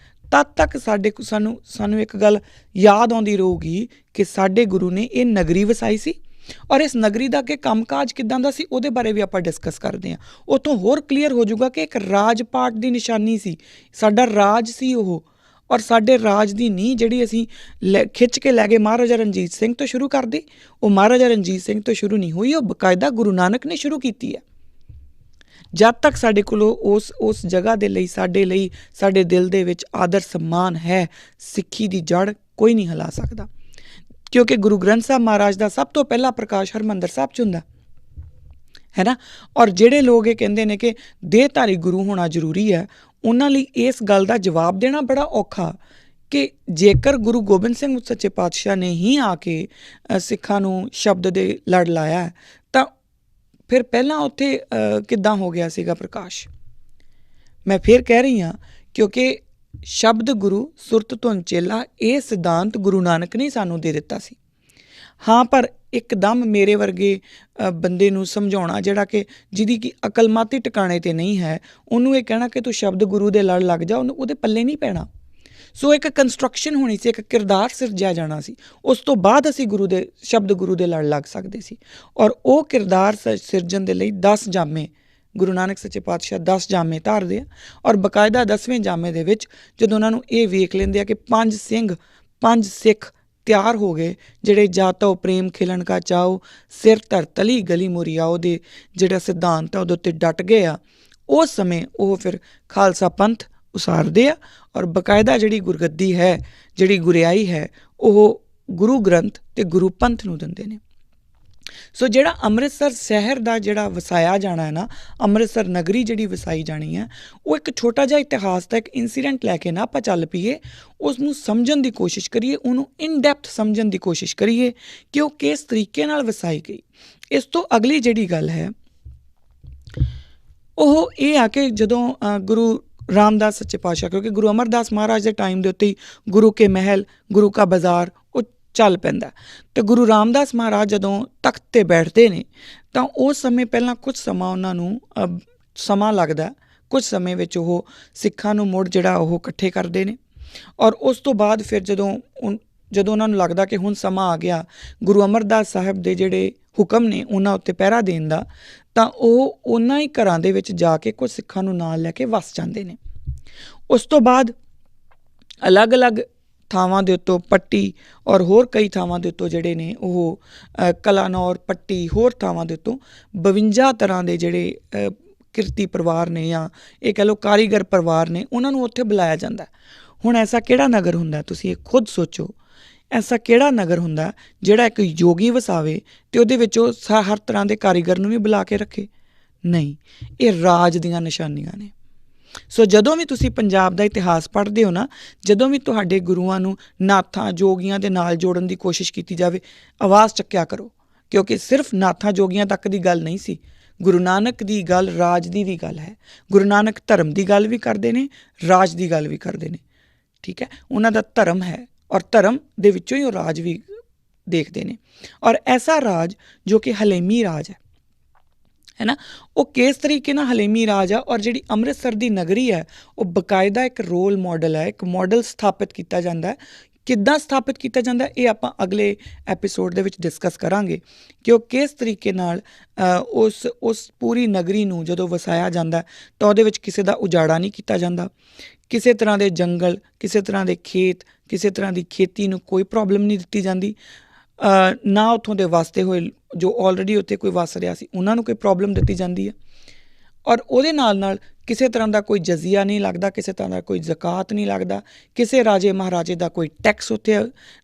ਤਦ ਤੱਕ ਸਾਨੂੰ ਇੱਕ ਗੱਲ ਯਾਦ ਆਉਂਦੀ ਰਹੂਗੀ ਕਿ ਸਾਡੇ ਗੁਰੂ ਨੇ ਇਹ ਨਗਰੀ ਵਸਾਈ ਸੀ, ਔਰ ਇਸ ਨਗਰੀ ਦਾ ਅੱਗੇ ਕੰਮਕਾਜ ਕਿੱਦਾਂ ਦਾ ਸੀ, ਉਹਦੇ ਬਾਰੇ ਵੀ ਆਪਾਂ ਡਿਸਕਸ ਕਰਦੇ ਹਾਂ। ਉੱਥੋਂ ਹੋਰ ਕਲੀਅਰ ਹੋ ਜਾਊਗਾ ਕਿ ਇੱਕ ਰਾਜ ਪਾਟ ਦੀ ਨਿਸ਼ਾਨੀ ਸੀ, ਸਾਡਾ ਰਾਜ ਸੀ ਉਹ, ਔਰ ਸਾਡੇ ਰਾਜ ਦੀ ਨੀਂਹ ਜਿਹੜੀ ਅਸੀਂ ਖਿੱਚ ਕੇ ਲੈ ਗਏ ਮਹਾਰਾਜਾ ਰਣਜੀਤ ਸਿੰਘ ਤੋਂ ਸ਼ੁਰੂ ਕਰਦੇ, ਉਹ ਮਹਾਰਾਜਾ ਰਣਜੀਤ ਸਿੰਘ ਤੋਂ ਸ਼ੁਰੂ ਨਹੀਂ ਹੋਈ, ਉਹ ਬਕਾਇਦਾ ਗੁਰੂ ਨਾਨਕ ਨੇ ਸ਼ੁਰੂ ਕੀਤੀ ਹੈ। ਜਦ ਤੱਕ ਸਾਡੇ ਕੋਲੋਂ ਉਸ ਜਗ੍ਹਾ ਦੇ ਲਈ ਸਾਡੇ ਦਿਲ ਦੇ ਵਿੱਚ ਆਦਰ ਸਨਮਾਨ ਹੈ, ਸਿੱਖੀ ਦੀ ਜੜ੍ਹ ਕੋਈ ਨਹੀਂ ਹਿਲਾ ਸਕਦਾ। ਕਿਉਂਕਿ ਗੁਰੂ ਗ੍ਰੰਥ ਸਾਹਿਬ ਮਹਾਰਾਜ ਦਾ ਸਭ ਤੋਂ ਪਹਿਲਾ ਪ੍ਰਕਾਸ਼ ਹਰਿਮੰਦਰ ਸਾਹਿਬ 'ਚ ਹੁੰਦਾ, ਹੈ ਨਾ। ਔਰ ਜਿਹੜੇ ਲੋਕ ਇਹ ਕਹਿੰਦੇ ਨੇ ਕਿ ਦੇਹਧਾਰੀ ਗੁਰੂ ਹੋਣਾ ਜ਼ਰੂਰੀ ਹੈ, ਉਹਨਾਂ ਲਈ ਇਸ ਗੱਲ ਦਾ ਜਵਾਬ ਦੇਣਾ ਬੜਾ ਔਖਾ ਕਿ ਜੇਕਰ ਗੁਰੂ ਗੋਬਿੰਦ ਸਿੰਘ ਸੱਚੇ ਪਾਤਸ਼ਾਹ ਨੇ ਹੀ ਆ ਕੇ ਸਿੱਖਾਂ ਨੂੰ ਸ਼ਬਦ ਦੇ ਲੜ ਲਾਇਆ ਹੈ, ਤਾਂ ਫਿਰ ਪਹਿਲਾਂ ਉੱਥੇ ਕਿੱਦਾਂ ਹੋ ਗਿਆ ਸੀਗਾ ਪ੍ਰਕਾਸ਼। ਮੈਂ ਫਿਰ ਕਹਿ ਰਹੀ ਹਾਂ, ਕਿਉਂਕਿ ਸ਼ਬਦ ਗੁਰੂ ਸੁਰਤ ਧੁਨ ਚੇਲਾ, ਇਹ ਸਿਧਾਂਤ ਗੁਰੂ ਨਾਨਕ ਨੇ ਸਾਨੂੰ ਦੇ ਦਿੱਤਾ ਸੀ। ਹਾਂ, ਪਰ ਇੱਕਦਮ ਮੇਰੇ ਵਰਗੇ ਬੰਦੇ ਨੂੰ ਸਮਝਾਉਣਾ, ਜਿਹੜਾ ਕਿ ਜਿਹਦੀ ਕਿ ਅਕਲਮਤ ਹੀ ਟਿਕਾਣੇ 'ਤੇ ਨਹੀਂ ਹੈ, ਉਹਨੂੰ ਇਹ ਕਹਿਣਾ ਕਿ ਤੂੰ ਸ਼ਬਦ ਗੁਰੂ ਦੇ ਲੜ ਲੱਗ ਜਾ, ਉਹਨੂੰ ਉਹਦੇ ਪੱਲੇ ਨਹੀਂ ਪੈਣਾ। ਸੋ ਇੱਕ ਕੰਸਟਰਕਸ਼ਨ ਹੋਣੀ ਸੀ, ਇੱਕ ਕਿਰਦਾਰ ਸਿਰਜਿਆ ਜਾਣਾ ਸੀ, ਉਸ ਤੋਂ ਬਾਅਦ ਅਸੀਂ ਸ਼ਬਦ ਗੁਰੂ ਦੇ ਲੜ ਲੱਗ ਸਕਦੇ ਸੀ। ਔਰ ਉਹ ਕਿਰਦਾਰ ਸਿਰਜਣ ਦੇ ਲਈ 10 ਜਾਮੇ ਗੁਰੂ ਨਾਨਕ ਸੱਚੇ ਪਾਤਸ਼ਾਹ 10 ਜਾਮੇ ਧਾਰਦੇ ਆ। ਔਰ ਬਕਾਇਦਾ 10ਵੇਂ ਜਾਮੇ ਦੇ ਵਿੱਚ ਜਦੋਂ ਉਹਨਾਂ ਨੂੰ ਇਹ ਵੇਖ ਲੈਂਦੇ ਆ ਕਿ 5 ਸਿੰਘ 5 ਸਿੱਖ ਤਿਆਰ ਹੋ ਗਏ, ਜਿਹੜੇ ਜਾਤੋ ਪ੍ਰੇਮ ਖਿਲਣ ਕਾ ਚਾਓ, ਸਿਰ ਧਰ ਤਲੀ ਗਲੀ ਮੁਰੀਆਓ ਦੇ ਜਿਹੜਾ ਸਿਧਾਂਤ ਆ ਉਹਦੇ ਉੱਤੇ ਡਟ ਗਏ ਆ, ਉਸ ਸਮੇਂ ਉਹ ਫਿਰ ਖਾਲਸਾ ਪੰਥ ਉਸਾਰਦੇ ਆ। ਔਰ ਬਕਾਇਦਾ ਜਿਹੜੀ ਗੁਰਗੱਦੀ ਹੈ, ਜਿਹੜੀ ਗੁਰਿਆਈ ਹੈ, ਉਹ ਗੁਰੂ ਗ੍ਰੰਥ ਅਤੇ ਗੁਰੂ ਪੰਥ ਨੂੰ ਦਿੰਦੇ ਨੇ। ਸੋ ਜਿਹੜਾ ਅੰਮ੍ਰਿਤਸਰ ਸ਼ਹਿਰ ਦਾ ਜਿਹੜਾ ਵਸਾਇਆ ਜਾਣਾ ਹੈ ਨਾ, ਅੰਮ੍ਰਿਤਸਰ ਨਗਰੀ ਜਿਹੜੀ ਵਸਾਈ ਜਾਣੀ ਹੈ, ਉਹ ਇੱਕ ਛੋਟਾ ਜਿਹਾ ਇਤਿਹਾਸ ਦਾ ਇੱਕ ਇੰਸੀਡੈਂਟ ਲੈ ਕੇ ਨਾ ਆਪਾਂ ਚੱਲ ਪਈਏ, ਉਸ ਨੂੰ ਸਮਝਣ ਦੀ ਕੋਸ਼ਿਸ਼ ਕਰੀਏ, ਉਹਨੂੰ ਇਨ ਡੈਪਥ ਸਮਝਣ ਦੀ ਕੋਸ਼ਿਸ਼ ਕਰੀਏ ਕਿ ਉਹ ਕਿਸ ਤਰੀਕੇ ਨਾਲ ਵਸਾਈ ਗਈ। ਇਸ ਤੋਂ ਅਗਲੀ ਜਿਹੜੀ ਗੱਲ ਹੈ ਉਹ ਇਹ ਆ ਕਿ ਜਦੋਂ ਗੁਰੂ ਰਾਮਦਾਸ ਸੱਚੇ ਪਾਤਸ਼ਾਹ, ਕਿਉਂਕਿ ਗੁਰੂ ਅਮਰਦਾਸ ਮਹਾਰਾਜ ਦੇ ਟਾਈਮ ਦੇ ਉੱਤੇ ਹੀ ਗੁਰੂ ਕੇ ਮਹਿਲ, ਗੁਰੂ ਕਾ ਬਾਜ਼ਾਰ ਉਹ ਚੱਲ ਪੈਂਦਾ। ਅਤੇ ਗੁਰੂ ਰਾਮਦਾਸ ਮਹਾਰਾਜ ਜਦੋਂ ਤਖਤ 'ਤੇ ਬੈਠਦੇ ਨੇ ਤਾਂ ਉਸ ਸਮੇਂ ਪਹਿਲਾਂ ਕੁਝ ਸਮਾਂ ਉਹਨਾਂ ਨੂੰ ਸਮਾਂ ਲੱਗਦਾ, ਕੁਝ ਸਮੇਂ ਵਿੱਚ ਉਹ ਸਿੱਖਾਂ ਨੂੰ ਮੁੜ ਜਿਹੜਾ ਉਹ ਇਕੱਠੇ ਕਰਦੇ ਨੇ। ਔਰ ਉਸ ਤੋਂ ਬਾਅਦ ਫਿਰ ਜਦੋਂ ਉਹਨਾਂ ਨੂੰ ਲੱਗਦਾ ਕਿ ਹੁਣ ਸਮਾਂ ਆ ਗਿਆ ਗੁਰੂ ਅਮਰਦਾਸ ਸਾਹਿਬ ਦੇ ਜਿਹੜੇ ਹੁਕਮ ਨੇ ਉਹਨਾਂ ਉੱਤੇ ਪਹਿਰਾ ਦੇਣ ਦਾ, ਤਾਂ ਉਹ ਉਹਨਾਂ ਹੀ ਘਰਾਂ ਦੇ ਵਿੱਚ ਜਾ ਕੇ ਕੁਝ ਸਿੱਖਾਂ ਨੂੰ ਨਾਲ ਲੈ ਕੇ ਵਸ ਜਾਂਦੇ ਨੇ। ਉਸ ਤੋਂ ਬਾਅਦ ਅਲੱਗ-ਅਲੱਗ ਥਾਵਾਂ ਦੇ ਉੱਤੋਂ ਪੱਟੀ ਔਰ ਹੋਰ ਕਈ ਥਾਵਾਂ ਦੇ ਉੱਤੋਂ ਜਿਹੜੇ ਨੇ ਉਹ ਕਲਾਨੌਰ, ਪੱਟੀ, ਹੋਰ ਥਾਵਾਂ ਦੇ ਉੱਤੋਂ 52 ਤਰ੍ਹਾਂ ਦੇ ਜਿਹੜੇ ਕਿਰਤੀ ਪਰਿਵਾਰ ਨੇ ਜਾਂ ਇਹ ਕਹਿ ਲਓ ਕਾਰੀਗਰ ਪਰਿਵਾਰ ਨੇ, ਉਹਨਾਂ ਨੂੰ ਉੱਥੇ ਬੁਲਾਇਆ ਜਾਂਦਾ। ਹੁਣ ਐਸਾ ਕਿਹੜਾ ਨਗਰ ਹੁੰਦਾ, ਤੁਸੀਂ ਇਹ ਖੁਦ ਸੋਚੋ, ਐਸਾ ਕਿਹੜਾ ਨਗਰ ਹੁੰਦਾ ਜਿਹੜਾ ਇੱਕ ਯੋਗੀ ਵਸਾਵੇ ਅਤੇ ਉਹਦੇ ਵਿੱਚ ਉਹ ਹਰ ਤਰ੍ਹਾਂ ਦੇ ਕਾਰੀਗਰ ਨੂੰ ਵੀ ਬੁਲਾ ਕੇ ਰੱਖੇ? ਨਹੀਂ, ਇਹ ਰਾਜ ਦੀਆਂ ਨਿਸ਼ਾਨੀਆਂ ਨੇ। ਸੋ ਜਦੋਂ ਵੀ ਤੁਸੀਂ ਪੰਜਾਬ ਦਾ ਇਤਿਹਾਸ ਪੜ੍ਹਦੇ ਹੋ ਨਾ, ਜਦੋਂ ਵੀ ਤੁਹਾਡੇ ਗੁਰੂਆਂ ਨੂੰ ਨਾਥਾਂ ਜੋਗੀਆਂ ਦੇ ਨਾਲ ਜੋੜਨ ਦੀ ਕੋਸ਼ਿਸ਼ ਕੀਤੀ ਜਾਵੇ, ਆਵਾਜ਼ ਚੱਕਿਆ ਕਰੋ, ਕਿਉਂਕਿ ਸਿਰਫ ਨਾਥਾਂ ਜੋਗੀਆਂ ਤੱਕ ਦੀ ਗੱਲ ਨਹੀਂ ਸੀ। ਗੁਰੂ ਨਾਨਕ ਦੀ ਗੱਲ ਰਾਜ ਦੀ ਵੀ ਗੱਲ ਹੈ। ਗੁਰੂ ਨਾਨਕ ਧਰਮ ਦੀ ਗੱਲ ਵੀ ਕਰਦੇ ਨੇ, ਰਾਜ ਦੀ ਗੱਲ ਵੀ ਕਰਦੇ ਨੇ, ਠੀਕ ਹੈ। ਉਹਨਾਂ ਦਾ ਧਰਮ ਹੈ ਔਰ ਧਰਮ ਦੇ ਵਿੱਚੋਂ ਹੀ ਉਹ ਰਾਜ ਵੀ ਦੇਖਦੇ ਨੇ। ਔਰ ਐਸਾ ਰਾਜ ਜੋ ਕਿ ਹਲੇਮੀ ਰਾਜ ਹੈ ਨਾ, ਉਹ ਕਿਸ ਤਰੀਕੇ ਨਾਲ ਹਲੇਮੀ ਰਾਜ ਆ। ਔਰ ਜਿਹੜੀ ਅੰਮ੍ਰਿਤਸਰ ਦੀ ਨਗਰੀ ਹੈ ਉਹ ਬਕਾਇਦਾ ਇੱਕ ਰੋਲ ਮਾਡਲ ਹੈ, ਇੱਕ ਮਾਡਲ ਸਥਾਪਿਤ ਕੀਤਾ ਜਾਂਦਾ ਹੈ। ਕਿੱਦਾਂ ਸਥਾਪਿਤ ਕੀਤਾ ਜਾਂਦਾ ਇਹ ਆਪਾਂ ਅਗਲੇ ਐਪੀਸੋਡ ਦੇ ਵਿੱਚ ਡਿਸਕਸ ਕਰਾਂਗੇ ਕਿ ਉਹ ਕਿਸ ਤਰੀਕੇ ਨਾਲ ਉਸ ਪੂਰੀ ਨਗਰੀ ਨੂੰ ਜਦੋਂ ਵਸਾਇਆ ਜਾਂਦਾ ਤਾਂ ਉਹਦੇ ਵਿੱਚ ਕਿਸੇ ਦਾ ਉਜਾੜਾ ਨਹੀਂ ਕੀਤਾ ਜਾਂਦਾ, ਕਿਸੇ ਤਰ੍ਹਾਂ ਦੇ ਜੰਗਲ, ਕਿਸੇ ਤਰ੍ਹਾਂ ਦੇ ਖੇਤ, ਕਿਸੇ ਤਰ੍ਹਾਂ ਦੀ ਖੇਤੀ ਨੂੰ ਕੋਈ ਪ੍ਰੋਬਲਮ ਨਹੀਂ ਦਿੱਤੀ ਜਾਂਦੀ, ਨਾ ਉੱਥੋਂ ਦੇ ਵਸਦੇ ਹੋਏ ਜੋ ਆਲਰੇਡੀ ਉੱਥੇ ਕੋਈ ਵਸ ਰਿਹਾ ਸੀ ਉਹਨਾਂ ਨੂੰ ਕੋਈ ਪ੍ਰੋਬਲਮ ਦਿੱਤੀ ਜਾਂਦੀ ਹੈ। ਔਰ ਉਹਦੇ ਨਾਲ ਕਿਸੇ ਤਰ੍ਹਾਂ ਦਾ ਕੋਈ ਜਜ਼ੀਆ ਨਹੀਂ ਲੱਗਦਾ, ਕਿਸੇ ਤਰ੍ਹਾਂ ਦਾ ਕੋਈ ਜ਼ਕਾਤ ਨਹੀਂ ਲੱਗਦਾ, ਕਿਸੇ ਰਾਜੇ ਮਹਾਰਾਜੇ ਦਾ ਕੋਈ ਟੈਕਸ ਉੱਥੇ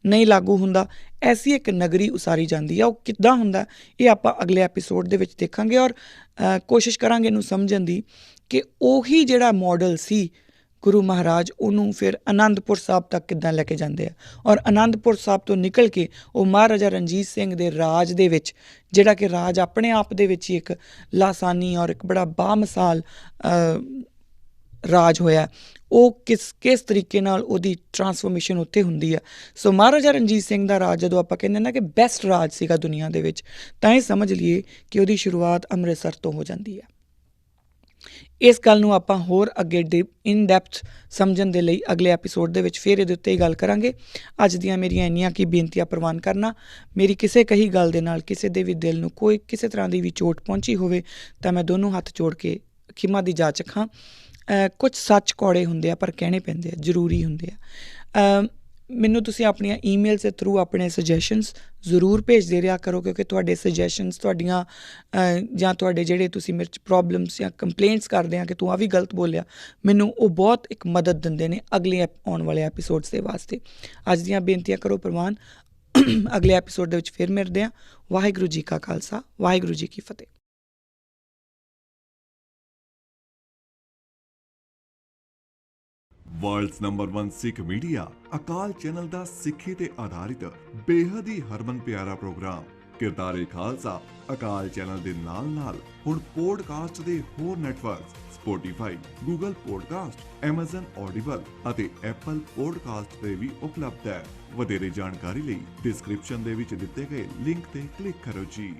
ਨਹੀਂ ਲਾਗੂ ਹੁੰਦਾ। ਐਸੀ ਇੱਕ ਨਗਰੀ ਉਸਾਰੀ ਜਾਂਦੀ ਆ। ਉਹ ਕਿੱਦਾਂ ਹੁੰਦਾ ਇਹ ਆਪਾਂ ਅਗਲੇ ਐਪੀਸੋਡ ਦੇ ਵਿੱਚ ਦੇਖਾਂਗੇ ਔਰ ਕੋਸ਼ਿਸ਼ ਕਰਾਂਗੇ ਇਹਨੂੰ ਸਮਝਣ ਦੀ ਕਿ ਉਹੀ ਜਿਹੜਾ ਮਾਡਲ ਸੀ ਗੁਰੂ ਮਹਾਰਾਜ, ਉਹਨੂੰ ਫਿਰ ਅਨੰਦਪੁਰ ਸਾਹਿਬ ਤੱਕ ਕਿੱਦਾਂ ਲੈ ਕੇ ਜਾਂਦੇ ਆ। ਔਰ ਅਨੰਦਪੁਰ ਸਾਹਿਬ ਤੋਂ ਨਿਕਲ ਕੇ ਉਹ ਮਹਾਰਾਜਾ ਰਣਜੀਤ ਸਿੰਘ ਦੇ ਰਾਜ ਦੇ ਵਿੱਚ, ਜਿਹੜਾ ਕਿ ਰਾਜ ਆਪਣੇ ਆਪ ਦੇ ਵਿੱਚ ਹੀ ਇੱਕ ਲਾਸਾਨੀ ਔਰ ਇੱਕ ਬੜਾ ਬਾਮਿਸਾਲ ਰਾਜ ਹੋਇਆ, ਉਹ ਕਿਸ ਤਰੀਕੇ ਨਾਲ ਉਹਦੀ ਟਰਾਂਸਫੋਰਮੇਸ਼ਨ ਉੱਥੇ ਹੁੰਦੀ ਆ। ਸੋ ਮਹਾਰਾਜਾ ਰਣਜੀਤ ਸਿੰਘ ਦਾ ਰਾਜ ਜਦੋਂ ਆਪਾਂ ਕਹਿੰਦੇ ਨਾ ਕਿ ਬੈਸਟ ਰਾਜ ਸੀਗਾ ਦੁਨੀਆ ਦੇ ਵਿੱਚ, ਤਾਂ ਇਹ ਸਮਝ ਲਈਏ ਕਿ ਉਹਦੀ ਸ਼ੁਰੂਆਤ ਅੰਮ੍ਰਿਤਸਰ ਤੋਂ ਹੋ ਜਾਂਦੀ ਹੈ। ਇਸ ਗੱਲ ਨੂੰ ਆਪਾਂ ਹੋਰ ਅੱਗੇ ਇਨ ਡੈਪਥ ਸਮਝਣ ਦੇ ਲਈ ਅਗਲੇ ਐਪੀਸੋਡ ਦੇ ਵਿੱਚ ਫਿਰ ਇਹਦੇ ਉੱਤੇ ਹੀ ਗੱਲ ਕਰਾਂਗੇ। ਅੱਜ ਦੀਆਂ ਮੇਰੀਆਂ ਇੰਨੀਆਂ ਕੀ ਬੇਨਤੀਆਂ ਪ੍ਰਵਾਨ ਕਰਨਾ। ਮੇਰੀ ਕਿਸੇ ਕਹੀ ਗੱਲ ਦੇ ਨਾਲ ਕਿਸੇ ਦੇ ਵੀ ਦਿਲ ਨੂੰ ਕੋਈ ਕਿਸੇ ਤਰ੍ਹਾਂ ਦੀ ਵੀ ਚੋਟ ਪਹੁੰਚੀ ਹੋਵੇ ਤਾਂ ਮੈਂ ਦੋਨੋਂ ਹੱਥ ਜੋੜ ਕੇ ਖਿਮਾ ਦੀ ਜਾਚਕ ਹਾਂ। ਕੁਝ ਸੱਚ ਕੌੜੇ ਹੁੰਦੇ ਆ ਪਰ ਕਹਿਣੇ ਪੈਂਦੇ ਆ, ਜ਼ਰੂਰੀ ਹੁੰਦੇ ਆ। ਮੈਨੂੰ ਤੁਸੀਂ ਆਪਣੀਆਂ ਈਮੇਲਸ ਦੇ ਥਰੂ ਆਪਣੇ ਸੁਜੈਸ਼ਨਸ ਜ਼ਰੂਰ ਭੇਜਦੇ ਰਿਹਾ ਕਰੋ, ਕਿਉਂਕਿ ਤੁਹਾਡੇ ਸੁਜੈਸ਼ਨਸ, ਤੁਹਾਡੀਆਂ ਜਾਂ ਤੁਹਾਡੇ ਜਿਹੜੇ ਤੁਸੀਂ ਮੇਰੇ 'ਚ ਪ੍ਰੋਬਲਮਸ ਜਾਂ ਕੰਪਲੇਂਟਸ ਕਰਦੇ ਆ ਕਿ ਤੂੰ ਆ ਵੀ ਗਲਤ ਬੋਲਿਆ, ਮੈਨੂੰ ਉਹ ਬਹੁਤ ਇੱਕ ਮਦਦ ਦਿੰਦੇ ਨੇ ਅਗਲੇ ਆਉਣ ਵਾਲੇ ਐਪੀਸੋਡਸ ਦੇ ਵਾਸਤੇ। ਅੱਜ ਦੀਆਂ ਬੇਨਤੀਆਂ ਕਰੋ ਪ੍ਰਵਾਨ। ਅਗਲੇ ਐਪੀਸੋਡ ਦੇ ਵਿੱਚ ਫਿਰ ਮਿਲਦੇ ਹਾਂ। ਵਾਹਿਗੁਰੂ ਜੀ ਕਾ ਖਾਲਸਾ, ਵਾਹਿਗੁਰੂ ਜੀ ਕੀ ਫਤਿਹ। ਵਰਲਡਸ ਨੰਬਰ 1 ਸਿੱਖ ਮੀਡੀਆ ਅਕਾਲ ਚੈਨਲ ਦਾ ਸਿੱਖੀ ਤੇ ਆਧਾਰਿਤ ਬੇਹੱਦ ਹੀ ਹਰਮਨ ਪਿਆਰਾ ਪ੍ਰੋਗਰਾਮ ਕਿਰਦਾਰੇ ਖਾਲਸਾ ਅਕਾਲ ਚੈਨਲ ਦੇ ਨਾਲ ਹੁਣ ਪੋਡਕਾਸਟ ਦੇ ਹੋਰ networks Spotify, Google Podcast, Amazon Audible ਅਤੇ Apple Podcast ਤੇ ਵੀ ਉਪਲਬਧ ਹੈ। ਵਧੇਰੇ ਜਾਣਕਾਰੀ ਲਈ ਡਿਸਕ੍ਰਿਪਸ਼ਨ ਦੇ ਵਿੱਚ ਦਿੱਤੇ ਗਏ ਲਿੰਕ ਤੇ ਕਲਿੱਕ ਕਰੋ ਜੀ।